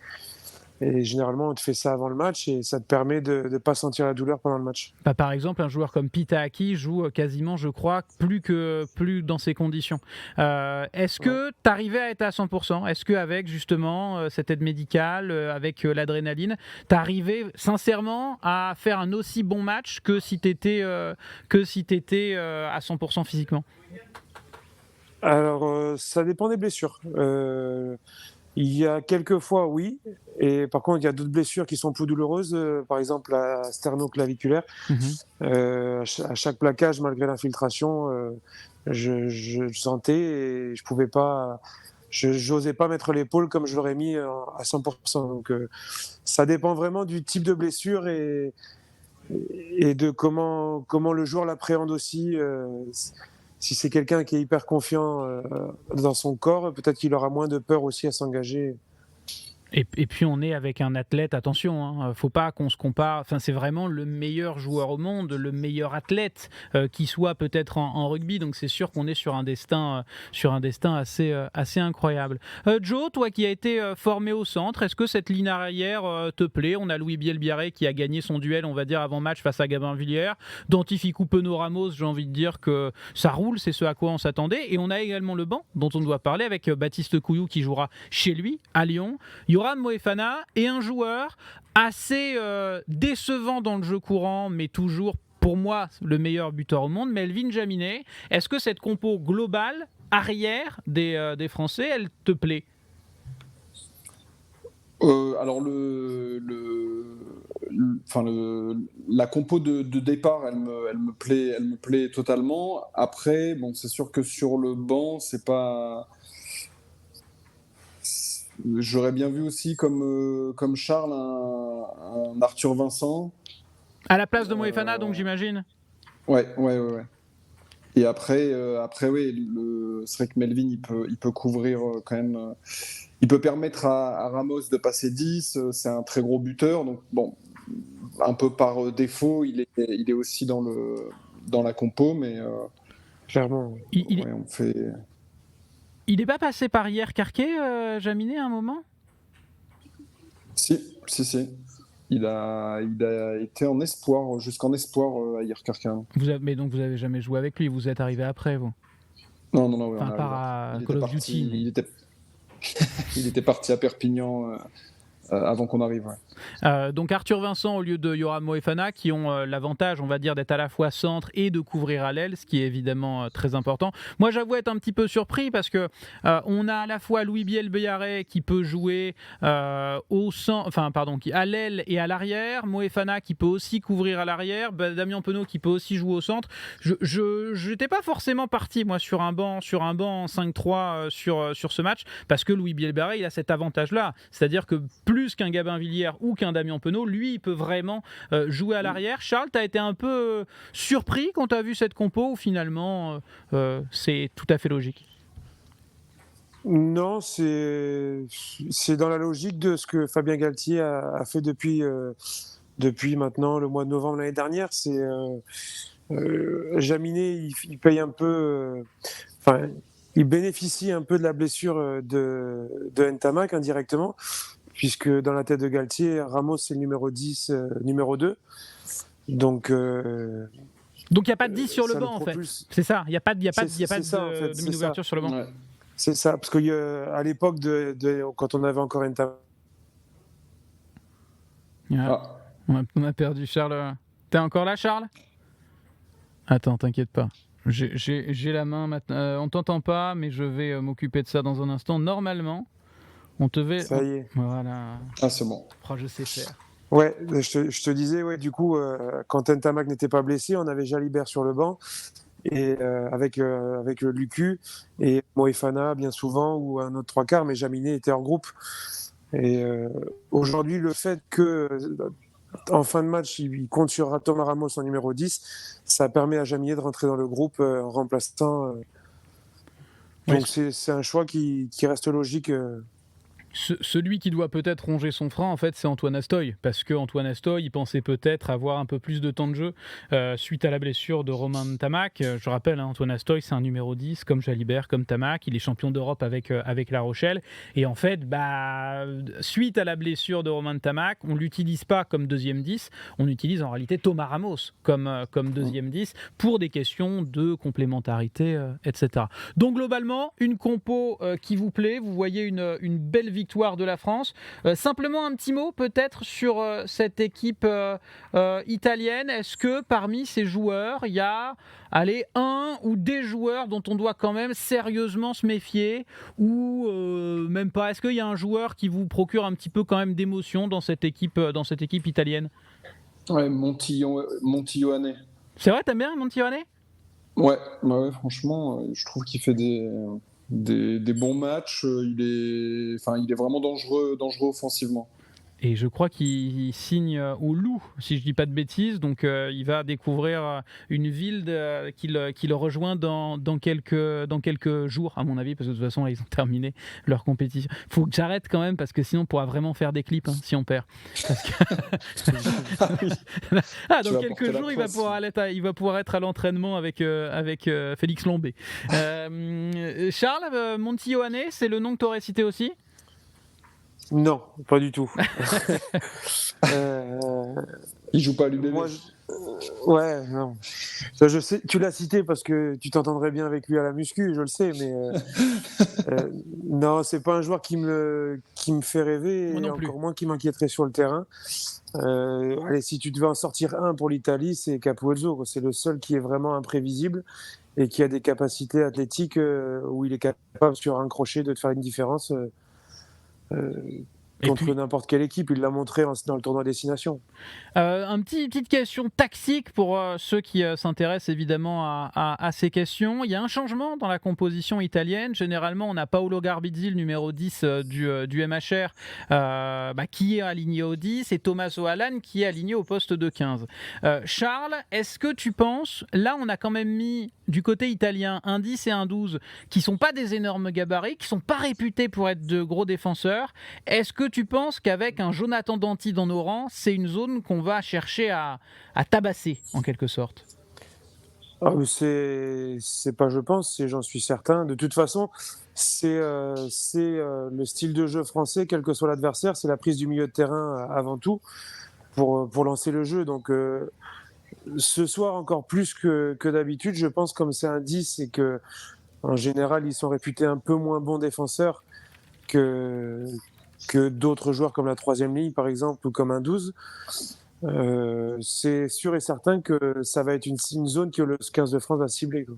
Et généralement, on te fait ça avant le match et ça te permet de ne pas sentir la douleur pendant le match. Bah, par exemple, un joueur comme Pita Aki joue quasiment, je crois, plus dans ces conditions. Est-ce que tu arrivais à être à 100%? Est-ce qu'avec justement cette aide médicale, avec l'adrénaline, tu arrivais sincèrement à faire un aussi bon match que si tu étais à 100% physiquement? Alors, ça dépend des blessures. Il y a quelques fois, oui. Et par contre, il y a d'autres blessures qui sont plus douloureuses. Par exemple, la sternoclaviculaire. À chaque plaquage, malgré l'infiltration, je sentais et je pouvais pas. J'osais pas mettre l'épaule comme je l'aurais mis à 100%. Donc, ça dépend vraiment du type de blessure et de comment le joueur l'appréhende aussi. Si c'est quelqu'un qui est hyper confiant dans son corps, peut-être qu'il aura moins de peur aussi à s'engager. Et puis on est avec un athlète, attention, hein, faut pas qu'on se compare, enfin, c'est vraiment le meilleur joueur au monde, le meilleur athlète qui soit peut-être en rugby, donc c'est sûr qu'on est sur un destin assez incroyable. Joe, toi qui as été formé au centre, est-ce que cette ligne arrière te plaît? On a Louis Bielbiarré qui a gagné son duel, on va dire, avant match face à Gabin Villiers. Danty Fickou, Penaud Ramos, j'ai envie de dire que ça roule, c'est ce à quoi on s'attendait. Et on a également le banc dont on doit parler avec Baptiste Couillou qui jouera chez lui, à Lyon. Yoram Moefana est un joueur assez décevant dans le jeu courant, mais toujours, pour moi, le meilleur buteur au monde. Melvin Jaminet, est-ce que cette compo globale, arrière des Français, elle te plaît? Alors la compo de départ, elle me plaît totalement. Après, bon, c'est sûr que sur le banc, c'est pas. J'aurais bien vu aussi comme Charles un Arthur Vincent. À la place de Moefana, donc j'imagine. Ouais. Et après, oui, c'est vrai que Melvin, il peut couvrir quand même. Il peut permettre à Ramos de passer 10. C'est un très gros buteur. Donc, bon, un peu par défaut, il est aussi dans la compo. Mais Clairement. on fait. Il n'est pas passé par hier Carquet, Jaminet, à un moment ? Si. Il a été en espoir, jusqu'en espoir à Yerkarkan. Mais donc vous n'avez jamais joué avec lui, vous êtes arrivé après, vous ? Non, Enfin, à part à Call of Duty. Il était parti à Perpignan avant qu'on arrive. Ouais. Donc Arthur Vincent au lieu de Yoram Moefana, qui ont l'avantage, on va dire, d'être à la fois centre et de couvrir à l'aile, ce qui est évidemment très important. Moi, j'avoue être un petit peu surpris parce que on a à la fois Louis Biel-Béarret qui peut jouer à l'aile et à l'arrière, Moefana qui peut aussi couvrir à l'arrière, Damien Penaud qui peut aussi jouer au centre. Je n'étais pas forcément parti moi sur un banc 5-3 sur ce match parce que Louis Biel-Béarret il a cet avantage-là, c'est-à-dire que plus qu'un Gabin Villière ou qu'un Damien Penaud, lui, il peut vraiment jouer à l'arrière. Charles, tu as été un peu surpris quand tu as vu cette compo ou finalement c'est tout à fait logique ? Non, c'est dans la logique de ce que Fabien Galtier a fait depuis maintenant le mois de novembre l'année dernière. C'est Jaminet, il paye un peu. Il bénéficie un peu de la blessure de Ntamak indirectement, puisque dans la tête de Galtier, Ramos c'est le numéro 10, numéro 2. Donc il n'y a pas de 10 sur le banc en fait. C'est ça, il n'y a pas de ouverture sur le banc. Ouais. C'est ça, parce qu'à l'époque, quand on avait encore Ntamak. On a perdu Charles. T'es encore là, Charles ? Attends, t'inquiète pas. J'ai la main maintenant. On t'entend pas, mais je vais m'occuper de ça dans un instant. Normalement, on te va. Ça y est. Voilà. Ah, c'est bon. Oh, je sais faire. Ouais, je te disais, ouais, du coup, quand Ntamak n'était pas blessé, on avait Jalibert sur le banc, et avec Lucu et Moefana, bien souvent, ou un autre 3/4, mais Jaminet était hors groupe. Et aujourd'hui, le fait que en fin de match, il compte sur Thomas Ramos en numéro 10, ça permet à Jaminet de rentrer dans le groupe en remplaçant. Donc c'est un choix qui reste logique. Celui qui doit peut-être ronger son frein, en fait, c'est Antoine Astoy, parce que Antoine Astoy, il pensait peut-être avoir un peu plus de temps de jeu suite à la blessure de Romain Ntamak. Je rappelle, Antoine Astoy, c'est un numéro 10, comme Jalibert, comme Ntamak. Il est champion d'Europe avec La Rochelle. Et en fait, suite à la blessure de Romain Ntamak, on ne l'utilise pas comme deuxième 10, on utilise en réalité Thomas Ramos comme deuxième 10 pour des questions de complémentarité, etc. Donc globalement, une compo qui vous plaît, vous voyez une belle victoire de la France. Simplement un petit mot peut-être sur cette équipe italienne. Est-ce que parmi ces joueurs, il y a un ou des joueurs dont on doit quand même sérieusement se méfier ou même pas ? Est-ce qu'il y a un joueur qui vous procure un petit peu quand même d'émotion dans cette équipe italienne ? Ouais, Monti-Ioane. C'est vrai, t'aimes bien Monti-Ioane ? Ouais, franchement, je trouve qu'il fait des bons matchs. Il est vraiment dangereux offensivement. Et je crois qu'il signe au Loup, si je ne dis pas de bêtises. Donc il va découvrir une ville qui le rejoint dans quelques jours, à mon avis, parce que de toute façon, là, ils ont terminé leur compétition. Il faut que j'arrête quand même, parce que sinon, on pourra vraiment faire des clips si on perd. Dans quelques jours, il va pouvoir être à l'entraînement avec Félix Lombé. Charles, Monti-Ioane, c'est le nom que tu aurais cité aussi ? Non, pas du tout. Il joue pas à l'UBB. Ouais, non. Ça, je sais, tu l'as cité parce que tu t'entendrais bien avec lui à la muscu, je le sais, mais non, c'est pas un joueur qui me fait rêver, et encore moins qui m'inquiéterait sur le terrain. Allez, si tu devais en sortir un pour l'Italie, c'est Capuzzo. C'est le seul qui est vraiment imprévisible et qui a des capacités athlétiques où il est capable sur un crochet de te faire une différence. contre puis, n'importe quelle équipe. Il l'a montré dans le tournoi Destination. petite question tactique pour ceux qui s'intéressent évidemment à ces questions. Il y a un changement dans la composition italienne. Généralement, on a Paolo Garbizzi, le numéro 10 du MHR, qui est aligné au 10, et Tommaso Allan qui est aligné au poste de 15. Charles, est-ce que tu penses, là on a quand même mis du côté italien un 10 et un 12 qui sont pas des énormes gabarits, qui sont pas réputés pour être de gros défenseurs. Est-ce que tu penses qu'avec un Jonathan Danty dans nos rangs, c'est une zone qu'on va chercher à tabasser en quelque sorte? C'est pas je pense, c'est j'en suis certain. De toute façon, le style de jeu français, quel que soit l'adversaire, c'est la prise du milieu de terrain avant tout pour lancer le jeu. Donc ce soir encore plus que d'habitude, je pense, comme c'est un 10 et que en général ils sont réputés un peu moins bons défenseurs que d'autres joueurs comme la troisième ligne par exemple ou comme un 12. C'est sûr et certain que ça va être une zone que le 15 de France va cibler, quoi.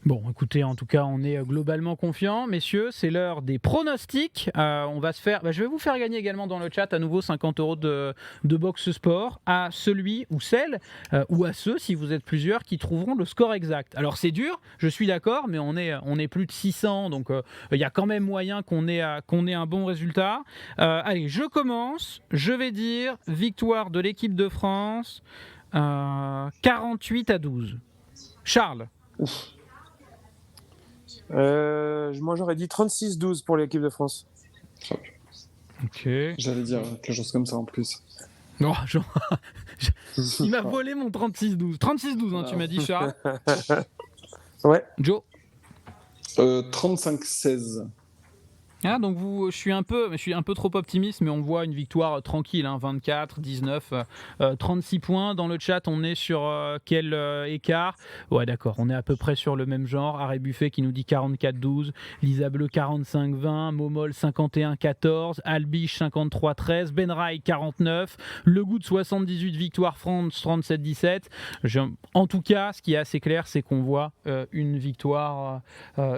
Bon, écoutez, en tout cas, on est globalement confiants. Messieurs, c'est l'heure des pronostics. On va se faire, je vais vous faire gagner également dans le chat à nouveau 50 € de Box Sport à celui ou celle, ou à ceux, si vous êtes plusieurs, qui trouveront le score exact. Alors c'est dur, je suis d'accord, mais on est plus de 600, donc il y a quand même moyen qu'on ait un bon résultat. Allez, je commence. Je vais dire victoire de l'équipe de France, 48-12. Charles. Moi j'aurais dit 36-12 pour l'équipe de France. Ok. J'allais dire quelque chose comme ça en plus. Oh, il m'a volé mon 36-12. 36-12, hein, tu m'as dit, Charles. Ouais. Joe. 35-16. Ah, donc je suis un peu trop optimiste, mais on voit une victoire tranquille, hein, 24, 19, 36 points. Dans le chat, on est sur quel écart? Ouais, d'accord, on est à peu près sur le même genre. Arrêt Buffet qui nous dit 44-12, Lisa Bleu 45-20, Momol 51-14, Albiche 53-13, Benraï 49, Le Goût de 78, Victoire France 37-17. En tout cas, ce qui est assez clair, c'est qu'on voit une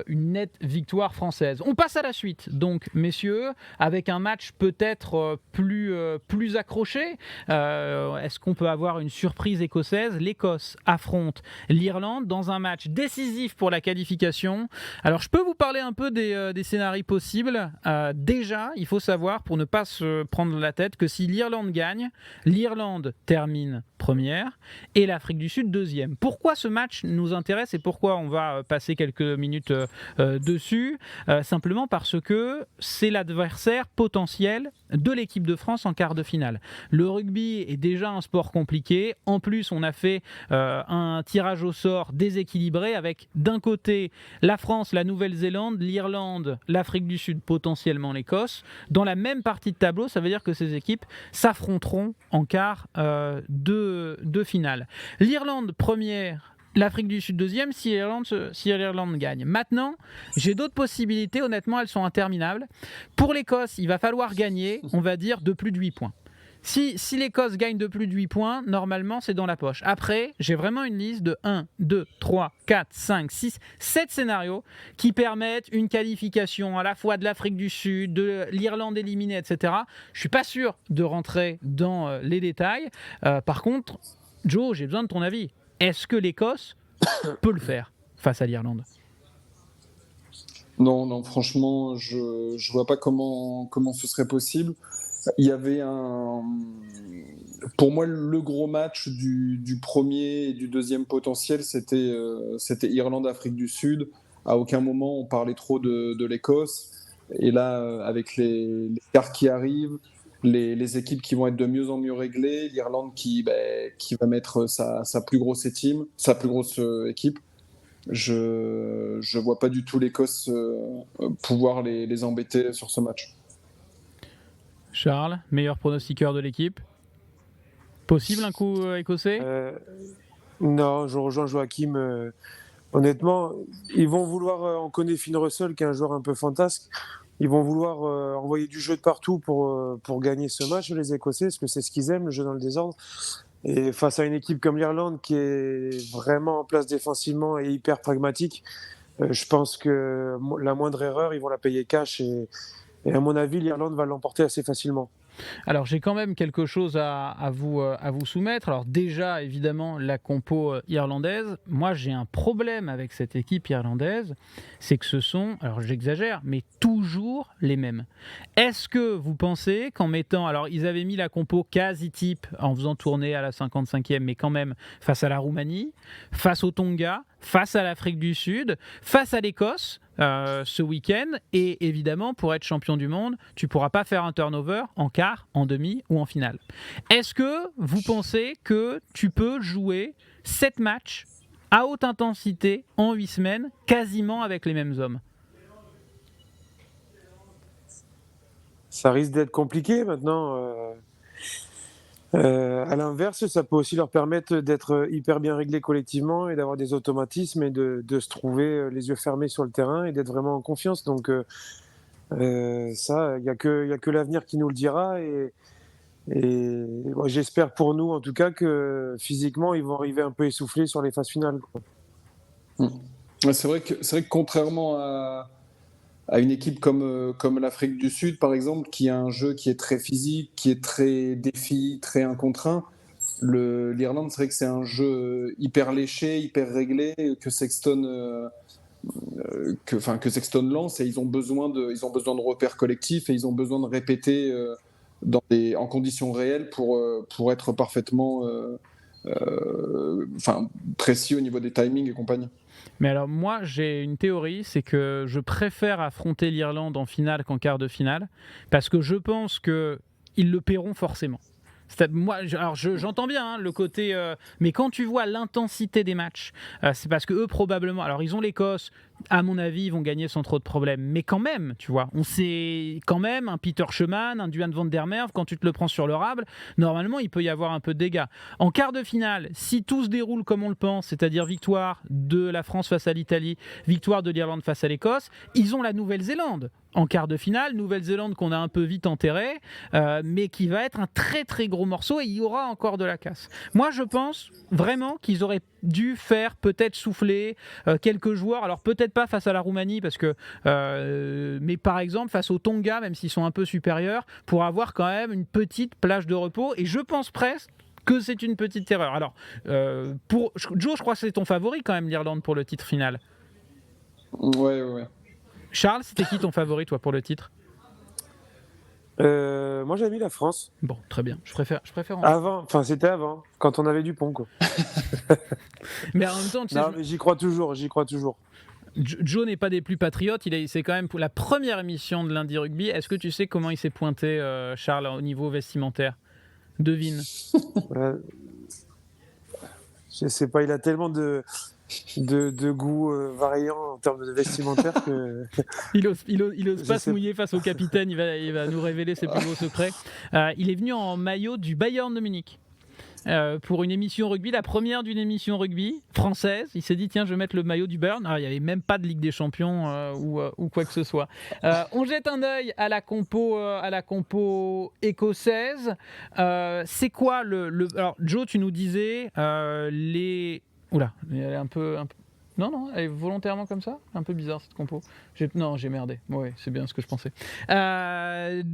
nette victoire française. On passe à la suite. Donc, messieurs, avec un match peut-être plus accroché, est-ce qu'on peut avoir une surprise écossaise? L'Écosse affronte l'Irlande dans un match décisif pour la qualification. Alors, je peux vous parler un peu des scénarios possibles. Déjà, il faut savoir, pour ne pas se prendre la tête, que si l'Irlande gagne, l'Irlande termine première et l'Afrique du Sud deuxième. Pourquoi ce match nous intéresse et pourquoi on va passer quelques minutes dessus? Simplement parce que c'est l'adversaire potentiel de l'équipe de France en quart de finale. Le rugby est déjà un sport compliqué. En plus, on a fait un tirage au sort déséquilibré avec d'un côté la France, la Nouvelle-Zélande, l'Irlande, l'Afrique du Sud, potentiellement l'Écosse. Dans la même partie de tableau, ça veut dire que ces équipes s'affronteront en quart de finale. L'Irlande première, l'Afrique du Sud deuxième, si l'Irlande gagne. Maintenant, j'ai d'autres possibilités, honnêtement, elles sont interminables. Pour l'Écosse, il va falloir gagner, on va dire, de plus de 8 points. Si l'Écosse gagne de plus de 8 points, normalement, c'est dans la poche. Après, j'ai vraiment une liste de 1, 2, 3, 4, 5, 6, 7 scénarios qui permettent une qualification à la fois de l'Afrique du Sud, de l'Irlande éliminée, etc. Je ne suis pas sûr de rentrer dans les détails. Par contre, Joe, j'ai besoin de ton avis. Est-ce que l'Écosse peut le faire face à l'Irlande? Non, franchement, je vois pas comment ce serait possible. Il y avait pour moi, le gros match du premier et du deuxième potentiel, c'était Irlande-Afrique du Sud. À aucun moment on parlait trop de l'Écosse. Et là, avec les quarts qui arrivent, les équipes qui vont être de mieux en mieux réglées, l'Irlande qui va mettre sa plus grosse équipe. Je vois pas du tout l'Écosse pouvoir les embêter sur ce match. Charles, meilleur pronostiqueur de l'équipe. Possible un coup écossais? Non, je rejoins Joachim. Honnêtement, ils vont vouloir, on connaît Finn Russell qui est un joueur un peu fantasque, ils vont vouloir envoyer du jeu de partout pour gagner ce match, les Écossais, parce que c'est ce qu'ils aiment, le jeu dans le désordre. Et face à une équipe comme l'Irlande qui est vraiment en place défensivement et hyper pragmatique, je pense que la moindre erreur, ils vont la payer cash Et à mon avis, l'Irlande va l'emporter assez facilement. Alors j'ai quand même quelque chose à vous soumettre. Alors déjà, évidemment, la compo irlandaise. Moi, j'ai un problème avec cette équipe irlandaise, c'est que ce sont, alors j'exagère, mais toujours les mêmes. Est-ce que vous pensez qu'en mettant, alors ils avaient mis la compo quasi type en faisant tourner à la 55e, mais quand même face à la Roumanie, face au Tonga, face à l'Afrique du Sud, face à l'Écosse ce week-end, et évidemment pour être champion du monde, tu pourras pas faire un turnover en quart, en demi ou en finale. Est-ce que vous pensez que tu peux jouer 7 matchs à haute intensité en 8 semaines, quasiment avec les mêmes hommes? Ça risque d'être compliqué maintenant. À l'inverse, ça peut aussi leur permettre d'être hyper bien réglés collectivement et d'avoir des automatismes et de se trouver les yeux fermés sur le terrain et d'être vraiment en confiance. Donc ça, il y a que l'avenir qui nous le dira. Et moi, j'espère pour nous, en tout cas, que physiquement, ils vont arriver un peu essoufflés sur les phases finales, quoi. Ouais, c'est vrai que contrairement à une équipe comme l'Afrique du Sud, par exemple, qui a un jeu qui est très physique, qui est très défi, très un contre un, l'Irlande, c'est vrai que c'est un jeu hyper léché, hyper réglé, que Sexton lance, et ils ont besoin de repères collectifs et ils ont besoin de répéter en conditions réelles pour être parfaitement précis au niveau des timings et compagnie. Mais alors moi j'ai une théorie, c'est que je préfère affronter l'Irlande en finale qu'en quart de finale, parce que je pense qu'ils le paieront forcément. Moi, j'entends bien le côté, mais quand tu vois l'intensité des matchs, c'est parce que eux probablement, alors ils ont l'Écosse, à mon avis, ils vont gagner sans trop de problèmes, mais quand même, tu vois, on sait quand même un Peter Schöman, un Duhan van der Merwe, quand tu te le prends sur le rable, normalement il peut y avoir un peu de dégâts. En quart de finale, si tout se déroule comme on le pense, c'est-à-dire victoire de la France face à l'Italie, victoire de l'Irlande face à l'Écosse, ils ont la Nouvelle-Zélande en quart de finale, Nouvelle-Zélande qu'on a un peu vite enterrée, mais qui va être un très très gros morceau et il y aura encore de la casse. Moi je pense vraiment qu'ils auraient dû faire peut-être souffler quelques joueurs, alors peut-être pas face à la Roumanie, parce que, mais par exemple face au Tonga, même s'ils sont un peu supérieurs, pour avoir quand même une petite plage de repos, et je pense presque que c'est une petite erreur. Alors, pour Joe, je crois que c'est ton favori quand même, l'Irlande, pour le titre final. Ouais. Charles, c'était qui ton favori, toi, pour le titre? Moi, j'avais mis la France. Bon, très bien. Je préfère C'était avant, quand on avait Dupont, quoi. Mais en même temps, tu sais, Non, mais j'y crois toujours. Joe n'est pas des plus patriotes. C'est quand même pour la première émission de Lundi Rugby. Est-ce que tu sais comment il s'est pointé, Charles, au niveau vestimentaire? Devine. Je sais pas, il a tellement de goûts variants en termes de vestimentaire que Il ose pas se sais mouiller face au capitaine. Il va nous révéler ses plus gros secrets. Il est venu en maillot du Bayern de Munich. Pour une émission rugby, la première d'une émission rugby française. Il s'est dit tiens, je vais mettre le maillot du Bayern. Alors, il n'y avait même pas de Ligue des Champions ou quoi que ce soit. On jette un œil à la compo écossaise. C'est quoi alors Joe, tu nous disais les... Oula, elle est un peu... Non, elle est volontairement comme ça. Un peu bizarre cette compo. Non, j'ai merdé. Oui, c'est bien ce que je pensais.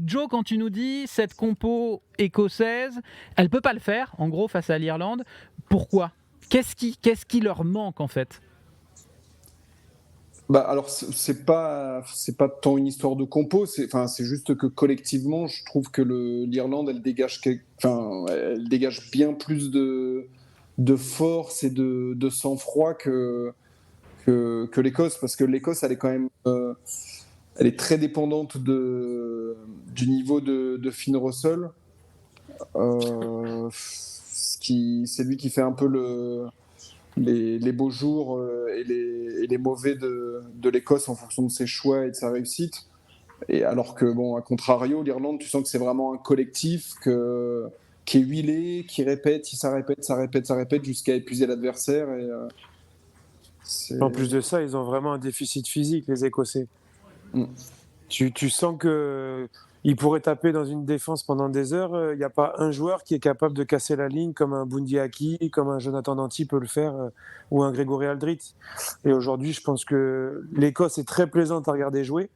Joe, quand tu nous dis cette compo écossaise, elle peut pas le faire, en gros, face à l'Irlande. Pourquoi ? Qu'est-ce qui leur manque en fait ? Alors c'est pas tant une histoire de compo, c'est juste que collectivement, je trouve que l'Irlande, elle dégage bien plus de force et de sang-froid que l'Écosse, parce que l'Écosse, elle est quand même elle est très dépendante du niveau de Finn Russell. C'est lui qui fait un peu les beaux jours et les mauvais de l'Écosse en fonction de ses choix et de sa réussite. Et alors que, à contrario, l'Irlande, tu sens que c'est vraiment un collectif qui est huilé, qui répète, ça répète jusqu'à épuiser l'adversaire. en plus de ça, ils ont vraiment un déficit physique, les Écossais. Tu sens que ils pourraient taper dans une défense pendant des heures. Il n'y a pas un joueur qui est capable de casser la ligne comme un Bundee Aki, comme un Jonathan Danty peut le faire, ou un Grégory Aldrit. Et aujourd'hui, je pense que l'Écosse est très plaisante à regarder jouer,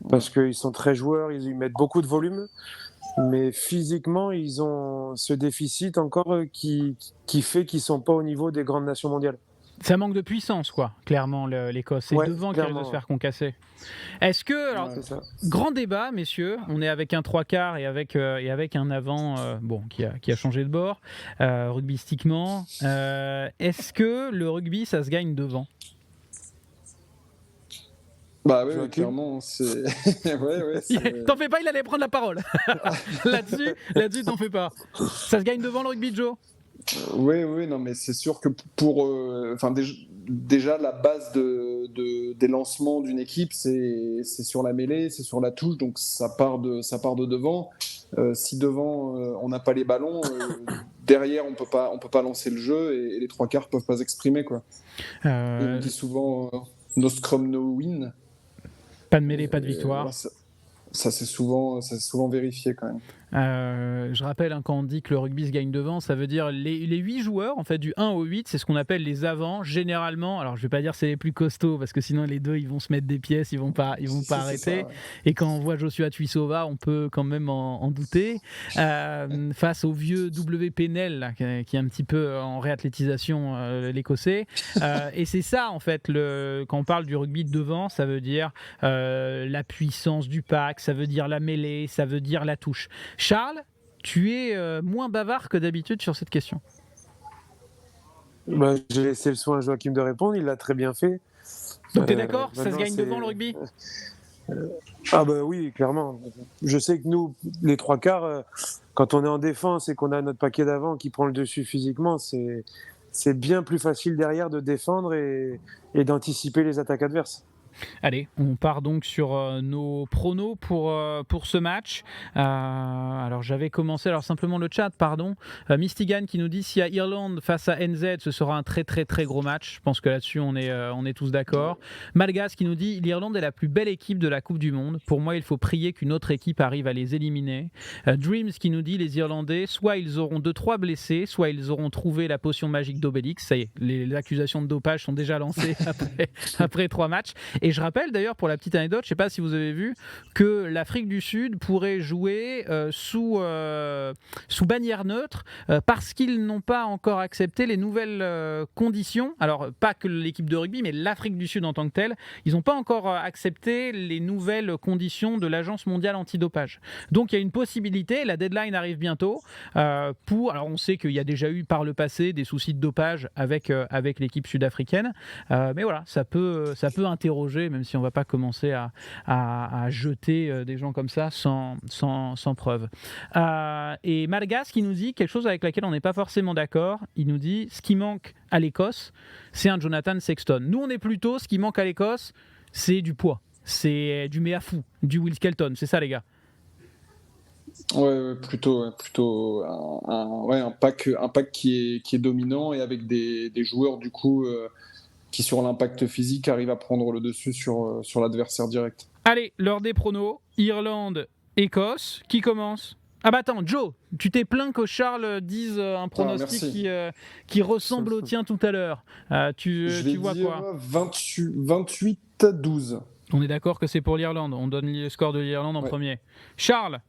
parce qu'ils sont très joueurs, ils mettent beaucoup de volume, mais physiquement, ils ont ce déficit encore qui fait qu'ils ne sont pas au niveau des grandes nations mondiales. Ça manque de puissance, quoi, clairement, l'Écosse. C'est devant qui risque de se faire concasser. Est-ce que... Alors, grand débat, messieurs. On est avec un 3/4 et avec un avant qui a changé de bord, rugbystiquement. Est-ce que le rugby, ça se gagne devant ? Bah oui, clairement, c'est... T'en fais pas, il allait prendre la parole. là-dessus, t'en fais pas. Ça se gagne devant le rugby, Joe ? Oui, non, mais c'est sûr que déjà la base des lancements d'une équipe, c'est sur la mêlée, c'est sur la touche, donc ça part de devant. Si devant on n'a pas les ballons, derrière on peut pas lancer le jeu et les 3/4 peuvent pas s'exprimer, quoi. On dit souvent no scrum no win. Pas de mêlée, pas de victoire. Ça c'est souvent vérifié quand même. Je rappelle, quand on dit que le rugby se gagne devant, ça veut dire les 8 joueurs, en fait, du 1 au 8, c'est ce qu'on appelle les avants. Généralement, alors je vais pas dire c'est les plus costauds, parce que sinon les deux ils vont se mettre des pièces, ils vont pas arrêter. Ça, ouais. Et quand on voit Joshua Tuisova, on peut quand même en douter. Face au vieux W. Nel, qui est un petit peu en réathlétisation, l'écossais. Et c'est ça, en fait, quand on parle du rugby de devant, ça veut dire la puissance du pack, ça veut dire la mêlée, ça veut dire la touche. Charles, tu es moins bavard que d'habitude sur cette question. J'ai laissé le soin à Joachim de répondre, il l'a très bien fait. Donc tu es d'accord, ça se gagne devant le rugby ? Oui, clairement. Je sais que nous, les 3/4, quand on est en défense et qu'on a notre paquet d'avant qui prend le dessus physiquement, c'est bien plus facile derrière de défendre et d'anticiper les attaques adverses. Allez, on part donc sur nos pronos pour ce match. Alors j'avais commencé, simplement le chat, pardon. Mistigan qui nous dit s'il y a Irlande face à NZ, ce sera un très très très gros match. Je pense que là-dessus on est tous d'accord. Malgas qui nous dit l'Irlande est la plus belle équipe de la Coupe du Monde. Pour moi, il faut prier qu'une autre équipe arrive à les éliminer. Dreams qui nous dit les Irlandais, soit ils auront 2-3 blessés, soit ils auront trouvé la potion magique d'Obélix. Ça y est, les accusations de dopage sont déjà lancées après 3 matchs. Et je rappelle d'ailleurs, pour la petite anecdote, je ne sais pas si vous avez vu, que l'Afrique du Sud pourrait jouer sous bannière neutre parce qu'ils n'ont pas encore accepté les nouvelles conditions. Alors, pas que l'équipe de rugby, mais l'Afrique du Sud en tant que telle. Ils n'ont pas encore accepté les nouvelles conditions de l'Agence mondiale antidopage. Donc, il y a une possibilité, la deadline arrive bientôt. Alors, on sait qu'il y a déjà eu par le passé des soucis de dopage avec l'équipe sud-africaine. Mais voilà, ça peut interroger, même si on ne va pas commencer à jeter des gens comme ça sans preuve. Et Malgas qui nous dit quelque chose avec laquelle on n'est pas forcément d'accord. Il nous dit ce qui manque à l'Écosse, c'est un Jonathan Sexton. Nous, on est plutôt, ce qui manque à l'Écosse, c'est du poids. C'est du Meafou, du Will Skelton. C'est ça, les gars. Ouais, plutôt un pack qui est dominant et avec des joueurs du coup qui sur l'impact physique arrivent à prendre le dessus sur l'adversaire direct. Allez, l'heure des pronos. Irlande, Écosse. Qui commence ? Attends, Joe, tu t'es plaint que Charles dise un pronostic qui ressemble au tien tout à l'heure. Tu vois quoi ? 28-12. On est d'accord que c'est pour l'Irlande. On donne le score de l'Irlande en premier. Charles ?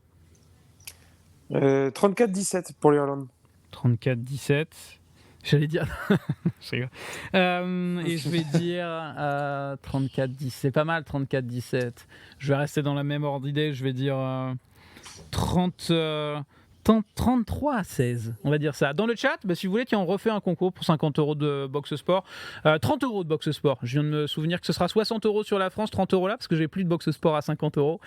34-17 pour l'Irlande. 34-17. J'allais dire. Et je vais dire 34-10. C'est pas mal, 34-17. Je vais rester dans la même ordre d'idée. Je vais dire 33-16, on va dire ça. Dans le chat, si vous voulez, on refait un concours pour 50 € de Box Sport. 30 € de Box Sport. Je viens de me souvenir que ce sera 60 € sur la France, 30 € là, parce que j'ai plus de Box Sport à 50 €.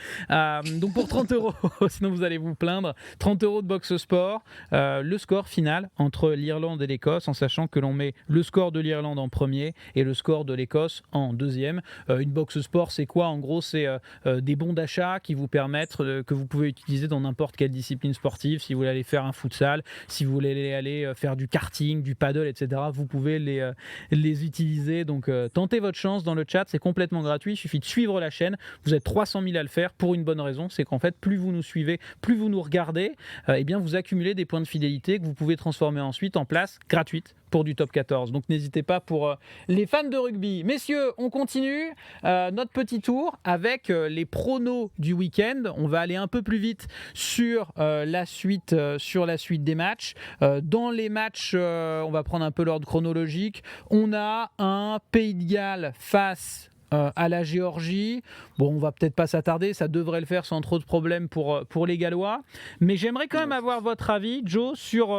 Donc pour 30 €, sinon vous allez vous plaindre. 30 € de Box Sport. Le score final entre l'Irlande et l'Écosse, en sachant que l'on met le score de l'Irlande en premier et le score de l'Écosse en deuxième. Une Box Sport, c'est quoi ? En gros, c'est des bons d'achat qui vous permettent, que vous pouvez utiliser dans n'importe quelle discipline sportive. Si vous voulez aller faire un futsal, si vous voulez aller faire du karting, du paddle, etc., vous pouvez les utiliser. Donc, tentez votre chance dans le chat, c'est complètement gratuit. Il suffit de suivre la chaîne. Vous êtes 300 000 à le faire pour une bonne raison, c'est qu'en fait, plus vous nous suivez, plus vous nous regardez, vous accumulez des points de fidélité que vous pouvez transformer ensuite en place gratuite pour du top 14. Donc n'hésitez pas pour les fans de rugby. Messieurs, on continue notre petit tour avec les pronos du week-end. On va aller un peu plus vite sur la suite des matchs. Dans les matchs, on va prendre un peu l'ordre chronologique. On a un Pays de Galles face à la Géorgie. Bon, on va peut-être pas s'attarder, ça devrait le faire sans trop de problèmes pour les Gallois. Mais j'aimerais quand même avoir votre avis, Joe, sur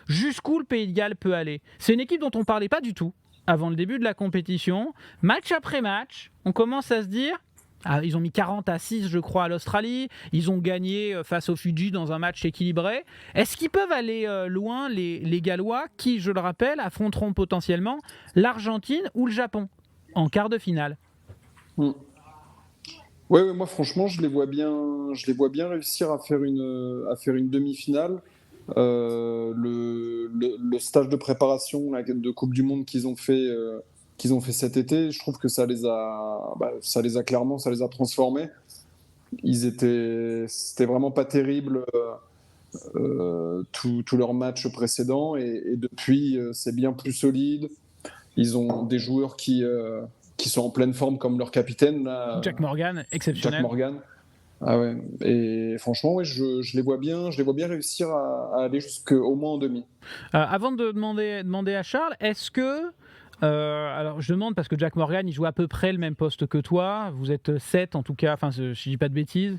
jusqu'où le Pays de Galles peut aller. C'est une équipe dont on parlait pas du tout avant le début de la compétition. Match après match, on commence à se dire... Ah, ils ont mis 40-6, je crois, à l'Australie. Ils ont gagné face aux Fidji dans un match équilibré. Est-ce qu'ils peuvent aller loin, les Gallois, qui, je le rappelle, affronteront potentiellement l'Argentine ou le Japon en quart de finale? Ouais, moi franchement, je les vois bien réussir à faire une demi-finale. Le stage de préparation là, de Coupe du Monde qu'ils ont fait cet été, je trouve que ça les a clairement, ça les a transformés. C'était vraiment pas terrible tous leurs matchs précédents et depuis c'est bien plus solide. Ils ont des joueurs qui sont en pleine forme comme leur capitaine là, Jack Morgan, exceptionnel. Jack Morgan. Ah ouais. Et franchement, ouais, je les vois bien réussir à aller jusqu'au moins en demi. Avant de demander à Charles, est-ce que alors je demande parce que Jack Morgan il joue à peu près le même poste que toi, vous êtes 7 en tout cas, enfin je dis pas de bêtises,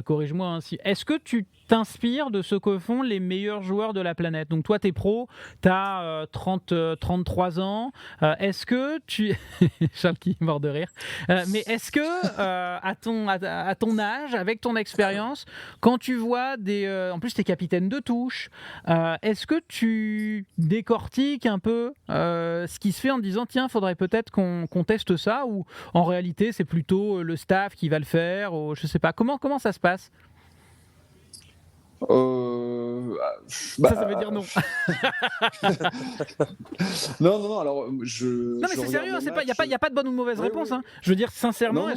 corrige-moi ainsi. Est-ce que tu t'inspires de ce que font les meilleurs joueurs de la planète? Donc toi t'es pro, t'as 33 ans, est-ce que tu... Charles qui est mort de rire, mais est-ce que à ton âge, avec ton expérience, quand tu vois en plus t'es capitaine de touche, est-ce que tu décortiques un peu ce qui se fait en disant tiens, faudrait peut-être qu'on teste ça, ou en réalité c'est plutôt le staff qui va le faire, ou je sais pas, comment ça se passe? Ça Ça veut dire non. Non, alors Non mais c'est sérieux, il y a pas de bonne ou de mauvaise réponse. Oui. Hein. Je veux dire sincèrement,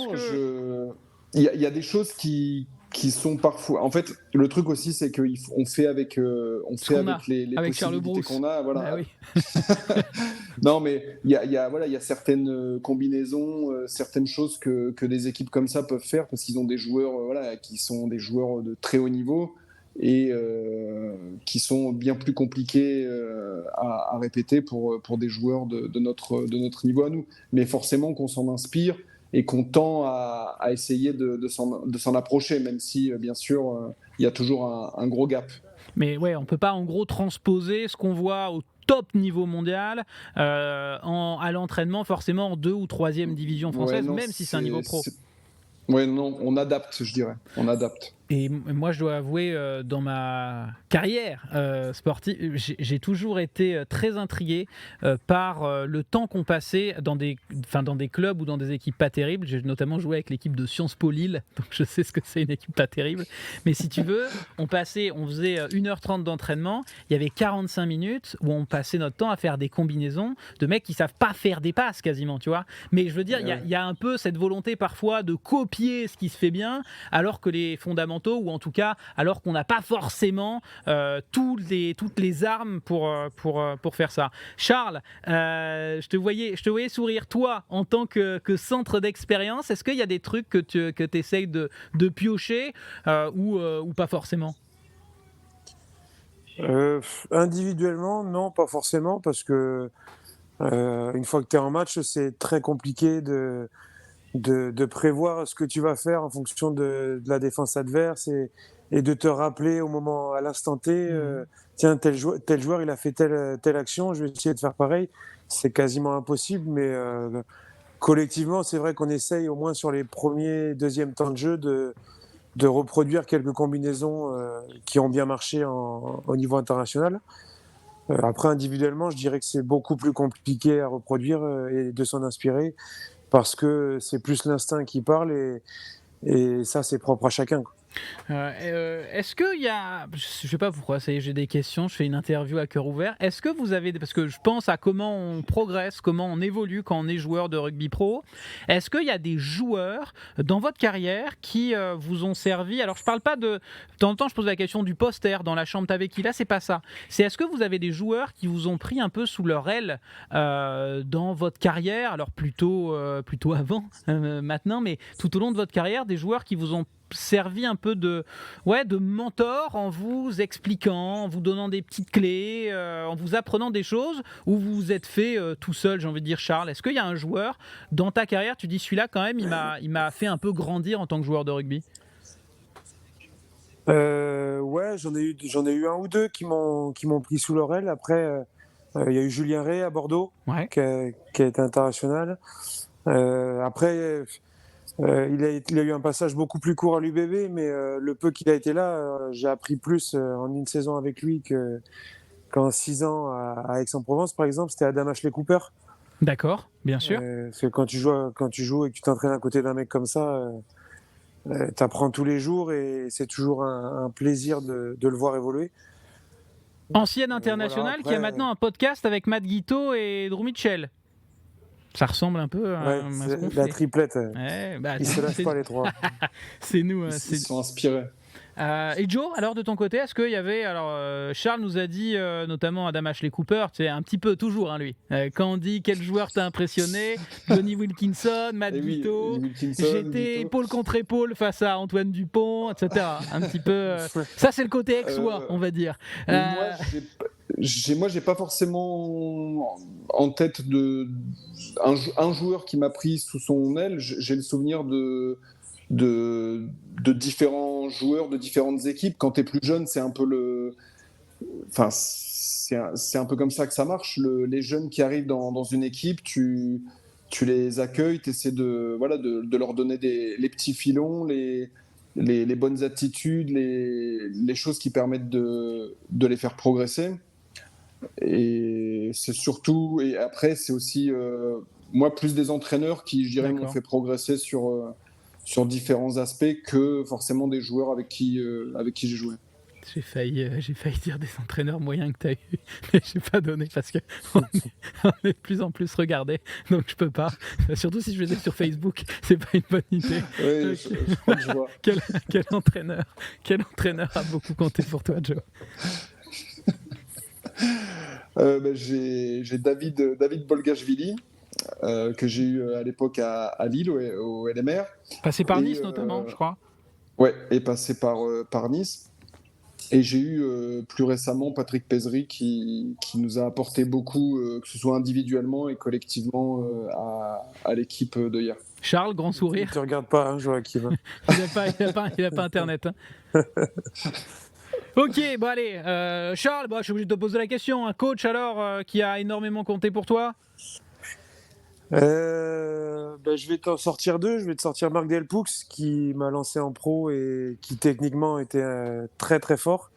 il y a des choses qui sont parfois. En fait, le truc aussi, c'est qu'on fait avec les avec Charles possibilités Brousse. qu'on a. Voilà. Bah oui. Non, mais il y a certaines combinaisons, certaines choses que des équipes comme ça peuvent faire parce qu'ils ont des joueurs qui sont des joueurs de très haut niveau et qui sont bien plus compliqués à répéter pour des joueurs de notre niveau à nous. Mais forcément qu'on s'en inspire et qu'on tend à essayer de s'en approcher, même si, bien sûr, il y a toujours un gros gap. Mais ouais, on peut pas en gros transposer ce qu'on voit au top niveau mondial à l'entraînement forcément en 2e ou 3e division française, même si c'est un niveau pro. Ouais, non, on adapte, je dirais. On adapte. Et moi, je dois avouer, dans ma carrière sportive, j'ai toujours été très intrigué par le temps qu'on passait dans des clubs ou dans des équipes pas terribles. J'ai notamment joué avec l'équipe de Sciences Po Lille, donc je sais ce que c'est une équipe pas terrible. Mais si tu veux, on faisait 1h30 d'entraînement, il y avait 45 minutes où on passait notre temps à faire des combinaisons de mecs qui savent pas faire des passes quasiment, tu vois. Mais je veux dire, il y a un peu cette volonté parfois de copier ce qui se fait bien, alors que les fondamentaux, ou en tout cas alors qu'on n'a pas forcément toutes les armes pour faire ça. Charles, je te voyais sourire, toi en tant que centre d'expérience, est-ce qu'il y a des trucs que tu essayes de piocher ou pas forcément? Individuellement, non, pas forcément, parce que une fois que tu es en match, c'est très compliqué de prévoir ce que tu vas faire en fonction de la défense adverse et de te rappeler à l'instant T, tiens, tel joueur il a fait telle action, je vais essayer de faire pareil. C'est quasiment impossible, mais collectivement, c'est vrai qu'on essaye au moins sur les premiers, deuxièmes temps de jeu de reproduire quelques combinaisons qui ont bien marché au niveau international. Après, individuellement, je dirais que c'est beaucoup plus compliqué à reproduire et de s'en inspirer, parce que c'est plus l'instinct qui parle et ça, c'est propre à chacun. Est-ce qu'il y a, je sais pas pourquoi, ça y est, j'ai des questions, je fais une interview à cœur ouvert. Est-ce que vous avez, parce que je pense à comment on progresse, comment on évolue quand on est joueur de rugby pro, est-ce qu'il y a des joueurs dans votre carrière qui vous ont servi? Alors je parle pas de temps en temps, je pose la question du poster dans la chambre t'avais qui, là c'est pas ça. C'est est-ce que vous avez des joueurs qui vous ont pris un peu sous leur aile dans votre carrière, alors plutôt avant maintenant, mais tout au long de votre carrière, des joueurs qui vous ont servi un peu de mentor en vous expliquant, en vous donnant des petites clés, en vous apprenant des choses, ou vous vous êtes fait tout seul, j'ai envie de dire. Charles, est-ce qu'il y a un joueur dans ta carrière, tu dis celui-là quand même, il m'a fait un peu grandir en tant que joueur de rugby? Ouais, j'en ai eu un ou deux qui m'ont pris sous leur aile. Après, il y a eu Julien Ray à Bordeaux, Ouais. qui a été international. Après, il a eu un passage beaucoup plus court à l'UBB, mais le peu qu'il a été là, j'ai appris plus en une saison avec lui qu'en 6 ans à Aix-en-Provence, par exemple. C'était Adam Ashley Cooper. D'accord, bien sûr. Parce que quand tu joues et que tu t'entraînes à côté d'un mec comme ça, t'apprends tous les jours et c'est toujours un plaisir de le voir évoluer. Ancienne internationale Voilà, après, qui a maintenant un podcast avec Matt Guiteau et Drew Mitchell. Ça ressemble un peu à ce qu'on la fait. triplette. Ouais, bah, Ils se lâchent pas les trois. c'est nous. Ils sont inspirés. Et Joe, alors de ton côté, est-ce qu'il y avait, Charles nous a dit notamment Adam Ashley Cooper, c'est un petit peu toujours lui. Quand on dit quel joueur t'a impressionné, Johnny Wilkinson, Matt Guiteau, j'étais épaule contre épaule face à Antoine Dupont, etc. Un petit peu. Ça c'est le côté aixois, on va dire. Moi, j'ai pas forcément en tête un joueur qui m'a pris sous son aile. J'ai le souvenir de différents joueurs de différentes équipes. Quand tu es plus jeune, c'est un peu c'est un peu comme ça que ça marche. Les jeunes qui arrivent dans une équipe, tu les accueilles, tu essaies de leur donner les petits filons, les bonnes attitudes, les choses qui permettent de les faire progresser. Et c'est surtout, et après, c'est aussi, moi, plus des entraîneurs qui, je dirais, m'ont fait progresser sur différents aspects que forcément des joueurs avec qui j'ai joué. J'ai failli dire des entraîneurs moyens que tu as eu, mais je n'ai pas donné parce qu'on est de plus en plus regardé, donc je peux pas. Surtout si je les ai sur Facebook, c'est pas une bonne idée. Oui, je crois que je vois. Quel entraîneur a beaucoup compté pour toi, Joe? J'ai David Bolgashvili, que j'ai eu à l'époque à Lille, au LMR. Passé par Nice notamment, je crois. Ouais, et passé par Nice. Et j'ai eu plus récemment Patrick Pézery qui nous a apporté beaucoup, que ce soit individuellement et collectivement à l'équipe de hier. Charles, grand sourire. Tu ne regardes pas, hein, Joachim. Il n'a pas Internet. Hein. Ok, bon allez, Charles, je suis obligé de te poser la question. Un coach alors qui a énormément compté pour toi? Je vais t'en sortir deux. Je vais te sortir Marc Delpoux qui m'a lancé en pro et qui techniquement était très très fort.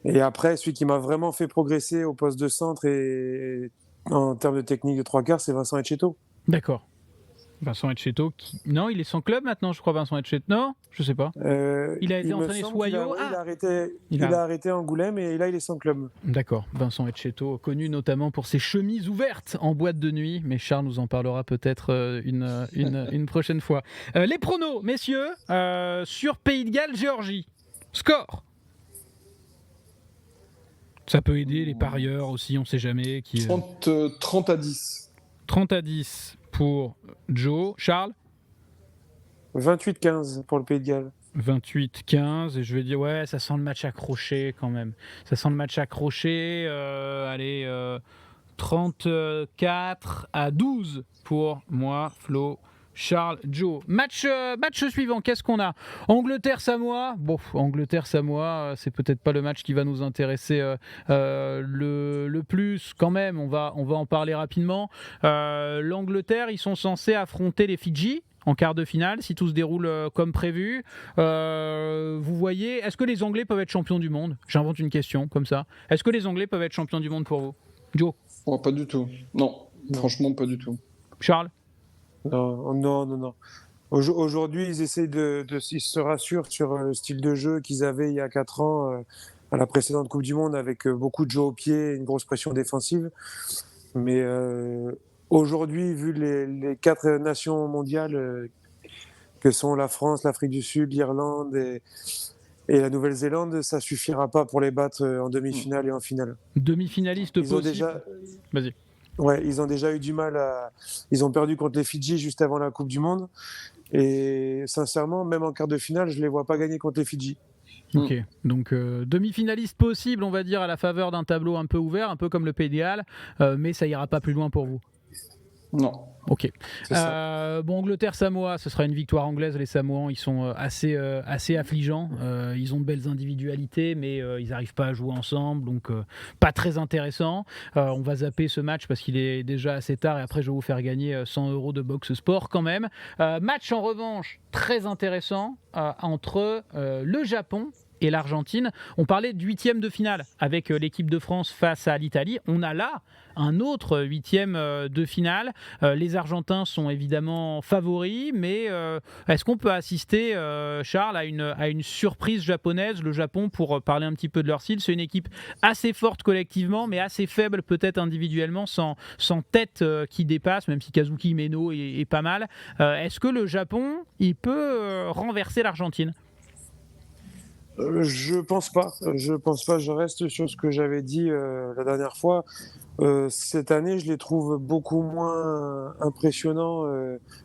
Et après, celui qui m'a vraiment fait progresser au poste de centre et en termes de technique de trois quarts, c'est Vincent Etcheto. D'accord. Vincent Etcheto, non, il est sans club maintenant, je crois, Vincent Etcheto. Non, je sais pas. Il a été entraîné Soyo. Il a arrêté Angoulême et là, il est sans club. D'accord. Vincent Etcheto, connu notamment pour ses chemises ouvertes en boîte de nuit, mais Charles nous en parlera peut-être une prochaine fois. Les pronos, messieurs, sur Pays de Galles, Géorgie. Score. Ça peut aider les parieurs aussi, on ne sait jamais. 30 à 10. 30 à 10 pour Joe. Charles? 28-15 pour le Pays de Galles. 28-15, et je vais dire, ouais, ça sent le match accroché quand même. Ça sent le match accroché. 34 à 12 pour moi, Flo, Charles, Joe. Match suivant, qu'est-ce qu'on a? Angleterre-Samoa. Bon, Angleterre-Samoa, c'est peut-être pas le match qui va nous intéresser le plus quand même. On va en parler rapidement. L'Angleterre, ils sont censés affronter les Fidji en quart de finale, si tout se déroule comme prévu. Vous voyez, est-ce que les Anglais peuvent être champions du monde? J'invente une question comme ça. Est-ce que les Anglais peuvent être champions du monde pour vous? Joe? Oh, pas du tout. Non, franchement, pas du tout. Charles? Non. Aujourd'hui, ils essayent ils se rassurent sur le style de jeu qu'ils avaient il y a 4 ans à la précédente Coupe du Monde avec beaucoup de jeux au pied et une grosse pression défensive. Mais aujourd'hui, vu les 4 nations mondiales que sont la France, l'Afrique du Sud, l'Irlande et la Nouvelle-Zélande, ça suffira pas pour les battre en demi-finale et en finale. Demi-finaliste Ils ont possible. déjà, Vas-y. ouais, ils ont déjà eu du mal Ils ont perdu contre les Fidji juste avant la Coupe du Monde. Et sincèrement, même en quart de finale, je les vois pas gagner contre les Fidji. Ok, donc demi-finaliste possible, on va dire, à la faveur d'un tableau un peu ouvert, un peu comme le Pays de Galles, mais ça ira pas plus loin pour vous. Non. Ok. C'est ça. Bon, Angleterre-Samoa, ce sera une victoire anglaise. Les Samoans, ils sont assez affligeants. Ils ont de belles individualités, mais ils n'arrivent pas à jouer ensemble, donc pas très intéressant. On va zapper ce match parce qu'il est déjà assez tard et après je vais vous faire gagner 100 € de box sport quand même. Match en revanche très intéressant entre le Japon et l'Argentine. On parlait du 8e de finale avec l'équipe de France face à l'Italie. On a là un autre 8e de finale. Les Argentins sont évidemment favoris, mais est-ce qu'on peut assister, Charles, à une surprise japonaise? Le Japon, pour parler un petit peu de leur style, c'est une équipe assez forte collectivement, mais assez faible peut-être individuellement, sans tête qui dépasse, même si Kazuki Himeno est pas mal. Est-ce que le Japon, il peut renverser l'Argentine? Je pense pas. Je pense pas. Je reste sur ce que j'avais dit la dernière fois. Cette année, je les trouve beaucoup moins impressionnants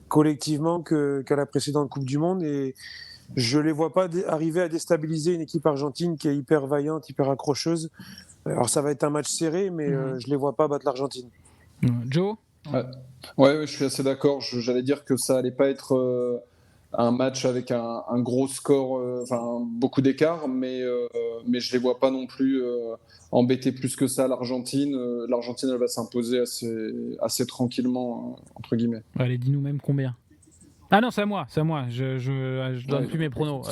collectivement qu'à la précédente Coupe du Monde et je les vois pas arriver à déstabiliser une équipe argentine qui est hyper vaillante, hyper accrocheuse. Alors ça va être un match serré, mais je les vois pas battre l'Argentine. Joe? Ouais, je suis assez d'accord. J'allais dire que ça allait pas être un match avec un gros score, enfin beaucoup d'écart, mais je les vois pas non plus embêter plus que ça l'Argentine. L'Argentine, elle va s'imposer assez tranquillement, entre guillemets. Allez, dis-nous même combien. Ah non, c'est à moi. Je donne plus mes pronos.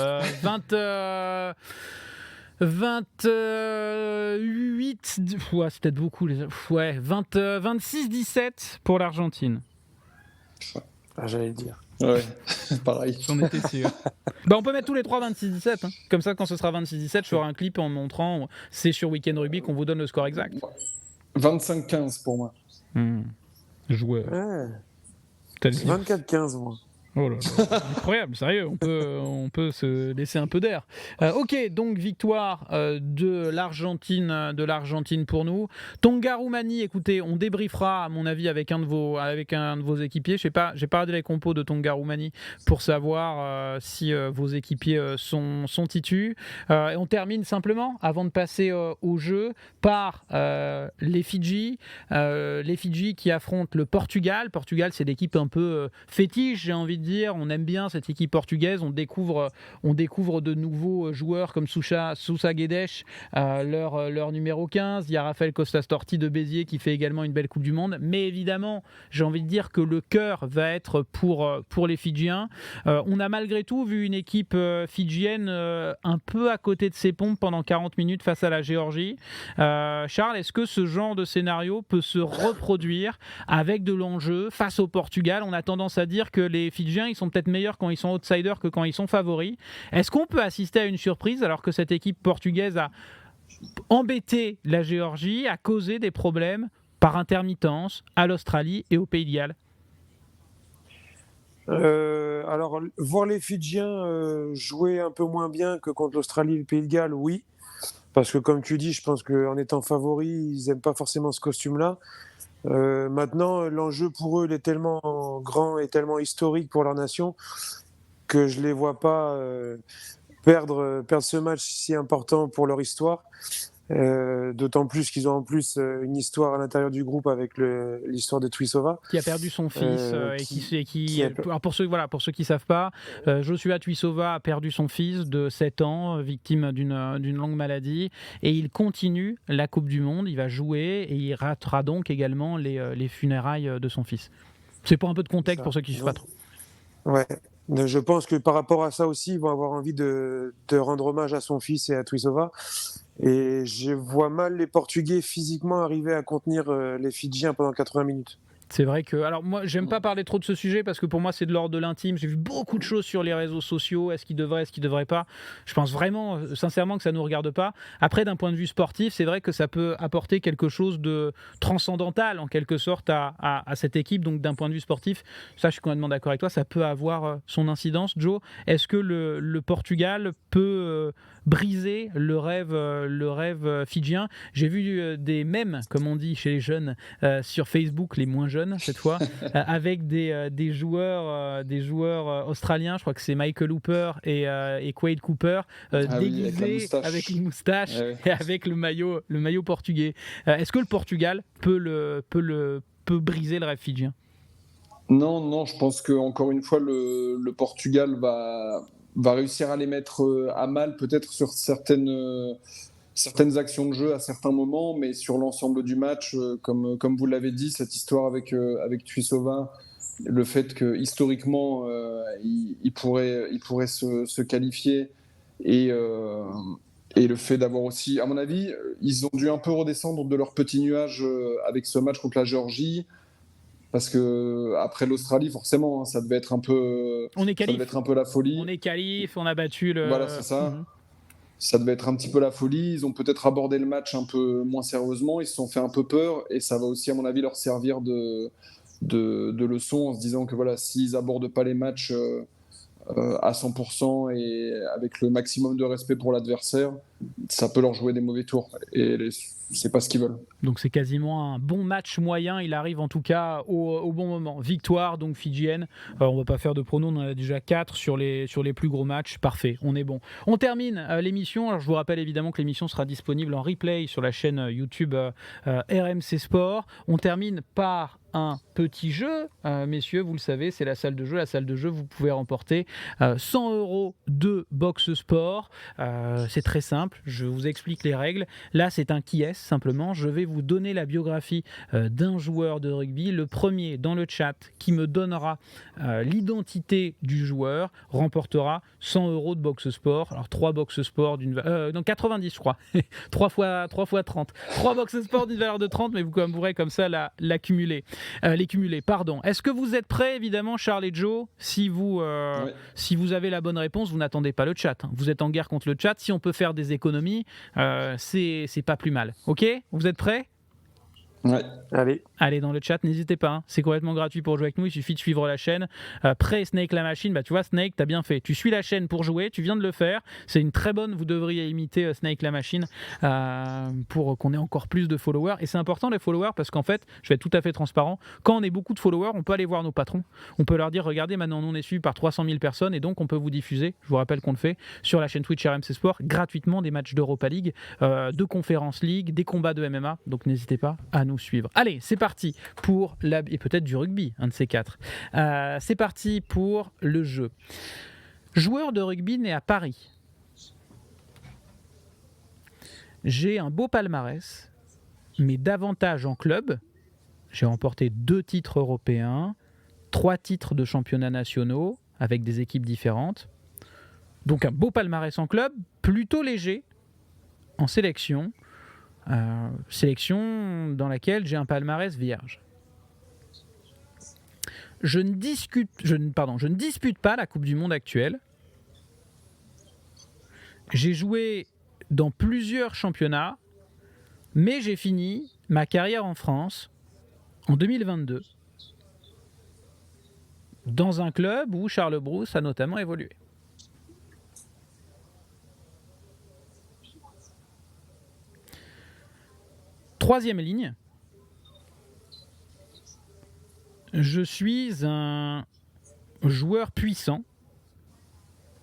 28, ouais, c'est peut-être beaucoup. Ouais, 26-17 pour l'Argentine. Ah, j'allais le dire. Ouais, pareil. J'en étais sûr. On peut mettre tous les trois 26-17. Hein. Comme ça, quand ce sera 26-17, je ferai un clip en montrant. C'est sur Weekend Rugby qu'on vous donne le score exact. 25-15 pour moi. Joueur. Ouais. 24-15, moi. Oh là là, incroyable, sérieux, on peut se laisser un peu d'air. Ok, donc victoire de l'Argentine pour nous. Tonga-Roumanie, écoutez, on débriefera à mon avis avec un de vos équipiers. J'ai pas regardé les compos de Tonga-Roumanie pour savoir si vos équipiers sont titus. Et on termine simplement, avant de passer au jeu, par les Fidji. Les Fidji qui affrontent le Portugal. Portugal, c'est l'équipe un peu fétiche, j'ai envie de dire. On aime bien cette équipe portugaise, on découvre de nouveaux joueurs comme Sousa Guedes, leur numéro 15, il y a Rafael Costa-Storti de Béziers qui fait également une belle Coupe du Monde, mais évidemment j'ai envie de dire que le cœur va être pour les Fidjiens. On a malgré tout vu une équipe fidjienne un peu à côté de ses pompes pendant 40 minutes face à la Géorgie. Charles, est-ce que ce genre de scénario peut se reproduire avec de l'enjeu face au Portugal? On a tendance à dire que les Fidjiens, ils sont peut-être meilleurs quand ils sont outsiders que quand ils sont favoris. Est-ce qu'on peut assister à une surprise alors que cette équipe portugaise a embêté la Géorgie, a causé des problèmes par intermittence à l'Australie et au Pays de Galles? Alors, voir les Fidjiens jouer un peu moins bien que contre l'Australie et le Pays de Galles, oui. Parce que comme tu dis, je pense qu'en étant favoris, ils n'aiment pas forcément ce costume-là. Maintenant, l'enjeu pour eux, il est tellement grand et tellement historique pour leur nation que je les vois pas perdre ce match si important pour leur histoire. D'autant plus qu'ils ont en plus une histoire à l'intérieur du groupe avec l'histoire de Tuisova. Qui a perdu son fils alors pour ceux qui savent pas, Joshua Tuisova a perdu son fils de 7 ans, victime d'une longue maladie, et il continue la Coupe du Monde, il va jouer et il ratera donc également les funérailles de son fils. C'est pour un peu de contexte pour ceux qui ne suivent pas trop. Ouais. Je pense que par rapport à ça aussi, ils vont avoir envie de rendre hommage à son fils et à Tuisova. Et je vois mal les Portugais physiquement arriver à contenir les Fidjiens pendant 80 minutes. C'est vrai que... Alors moi, j'aime pas parler trop de ce sujet parce que pour moi, c'est de l'ordre de l'intime. J'ai vu beaucoup de choses sur les réseaux sociaux. Est-ce qu'il devrait pas? Je pense vraiment, sincèrement, que ça nous regarde pas. Après, d'un point de vue sportif, c'est vrai que ça peut apporter quelque chose de transcendantal, en quelque sorte, à cette équipe. Donc, d'un point de vue sportif, ça, je suis complètement d'accord avec toi. Ça peut avoir son incidence. Joe, est-ce que le Portugal peut briser le rêve fidjien? J'ai vu des mèmes, comme on dit chez les jeunes, sur Facebook, les moins jeunes cette fois, avec des joueurs australiens. Je crois que c'est Michael Hooper et Quade Cooper, déguisés avec une moustache et avec le maillot portugais. Est-ce que le Portugal peut briser le rêve fidjien? Non, je pense que encore une fois, le Portugal va réussir à les mettre à mal, peut-être sur certaines actions de jeu à certains moments, mais sur l'ensemble du match, comme vous l'avez dit, cette histoire avec Tuisova, le fait que historiquement il pourrait se qualifier et le fait d'avoir aussi, à mon avis, ils ont dû un peu redescendre de leur petit nuage avec ce match contre la Géorgie, parce que après l'Australie, forcément, hein, ça devait être un peu la folie. On est qualif, on a battu le. Voilà, c'est ça. Ça devait être un petit peu la folie. Ils ont peut-être abordé le match un peu moins sérieusement. Ils se sont fait un peu peur. Et ça va aussi, à mon avis, leur servir de leçon en se disant que voilà, s'ils n'abordent pas les matchs à 100% et avec le maximum de respect pour l'adversaire, ça peut leur jouer des mauvais tours. Et c'est pas ce qu'ils veulent. Donc c'est quasiment un bon match moyen. Il arrive en tout cas au bon moment. Victoire donc fidjienne. On va pas faire de pronos. On en a déjà 4 sur les plus gros matchs. Parfait, on est bon. On termine l'émission. Alors je vous rappelle évidemment que l'émission sera disponible en replay sur la chaîne YouTube RMC Sport. On termine par un petit jeu, messieurs, vous le savez, c'est la salle de jeu. La salle de jeu, vous pouvez remporter 100 € de Box Sport. C'est très simple, je vous explique les règles. Là, c'est un qui est simplement. Je vais vous donner la biographie d'un joueur de rugby. Le premier dans le chat qui me donnera l'identité du joueur remportera 100 € de Box Sport. Alors 3 Box Sport non 90 je crois. 3 fois 30. 3 Box Sport d'une valeur de 30, mais vous pourrez comme ça les cumuler. Pardon. Est-ce que vous êtes prêts, évidemment, Charles et Joe? Si vous avez la bonne réponse, vous n'attendez pas le chat. Vous êtes en guerre contre le chat. Si on peut faire des économies, c'est pas plus mal. Ok? Vous êtes prêts? Ouais. Allez dans le chat, n'hésitez pas, hein. C'est complètement gratuit pour jouer avec nous, il suffit de suivre la chaîne. Snake la machine, tu vois, Snake, t'as bien fait. Tu suis la chaîne pour jouer, tu viens de le faire. C'est une très bonne, vous devriez imiter Snake la machine pour qu'on ait encore plus de followers. Et c'est important les followers parce qu'en fait, je vais être tout à fait transparent, quand on est beaucoup de followers, on peut aller voir nos patrons. On peut leur dire, regardez, maintenant on est suivi par 300 000 personnes et donc on peut vous diffuser, je vous rappelle qu'on le fait, sur la chaîne Twitch RMC Sport, gratuitement des matchs d'Europa League, de Conference League, des combats de MMA. Donc n'hésitez pas à nous suivre. Allez, c'est parti pour et peut-être du rugby, un de ces 4. C'est parti pour le jeu. Joueur de rugby né à Paris. J'ai un beau palmarès, mais davantage en club. J'ai remporté 2 titres européens, 3 titres de championnats nationaux avec des équipes différentes. Donc un beau palmarès en club, plutôt léger en sélection. Sélection dans laquelle j'ai un palmarès vierge. Je ne dispute pas la Coupe du Monde actuelle. J'ai joué dans plusieurs championnats, mais j'ai fini ma carrière en France en 2022 dans un club où Charles Brousse a notamment évolué. Troisième ligne, je suis un joueur puissant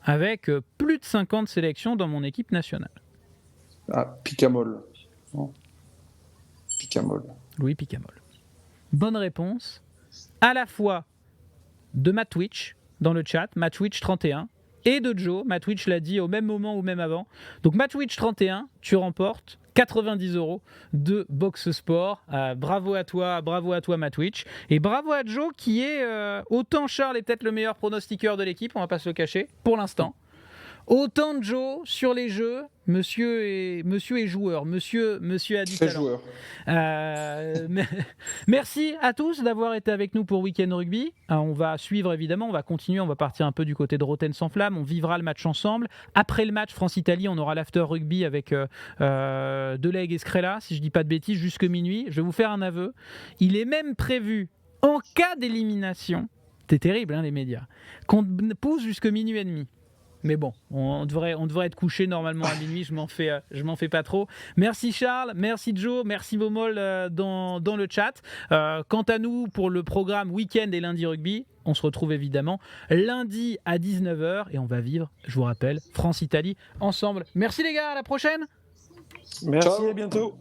avec plus de 50 sélections dans mon équipe nationale. Picamol. Louis Picamol. Bonne réponse, à la fois de Matwitch dans le chat, Matwitch31, et de Joe. Matwitch l'a dit au même moment ou même avant. Donc Matwitch31, tu remportes 90 € de Box Sport. Bravo à toi Matwitch. Et bravo à Joe qui est, autant Charles est peut-être le meilleur pronostiqueur de l'équipe, on va pas se le cacher, pour l'instant. Autant de Joe sur les jeux, monsieur est joueur, monsieur a du Très talent. joueur. Merci à tous d'avoir été avec nous pour Week-end Rugby. On va suivre évidemment, on va continuer, on va partir un peu du côté de Rotten sans flamme, on vivra le match ensemble. Après le match France-Italie, on aura l'after rugby avec Delegue et Scrella, si je dis pas de bêtises, jusque minuit. Je vais vous faire un aveu. Il est même prévu, en cas d'élimination, c'est terrible les médias, qu'on pousse jusque minuit et demi. Mais bon, on devrait être couché normalement à minuit, je m'en fais pas trop. Merci Charles, merci Joe, merci Momol dans le chat. Quant à nous, pour le programme Week-end et lundi rugby, on se retrouve évidemment lundi à 19h et on va vivre, je vous rappelle, France-Italie ensemble. Merci les gars, à la prochaine. Merci, Ciao. à bientôt.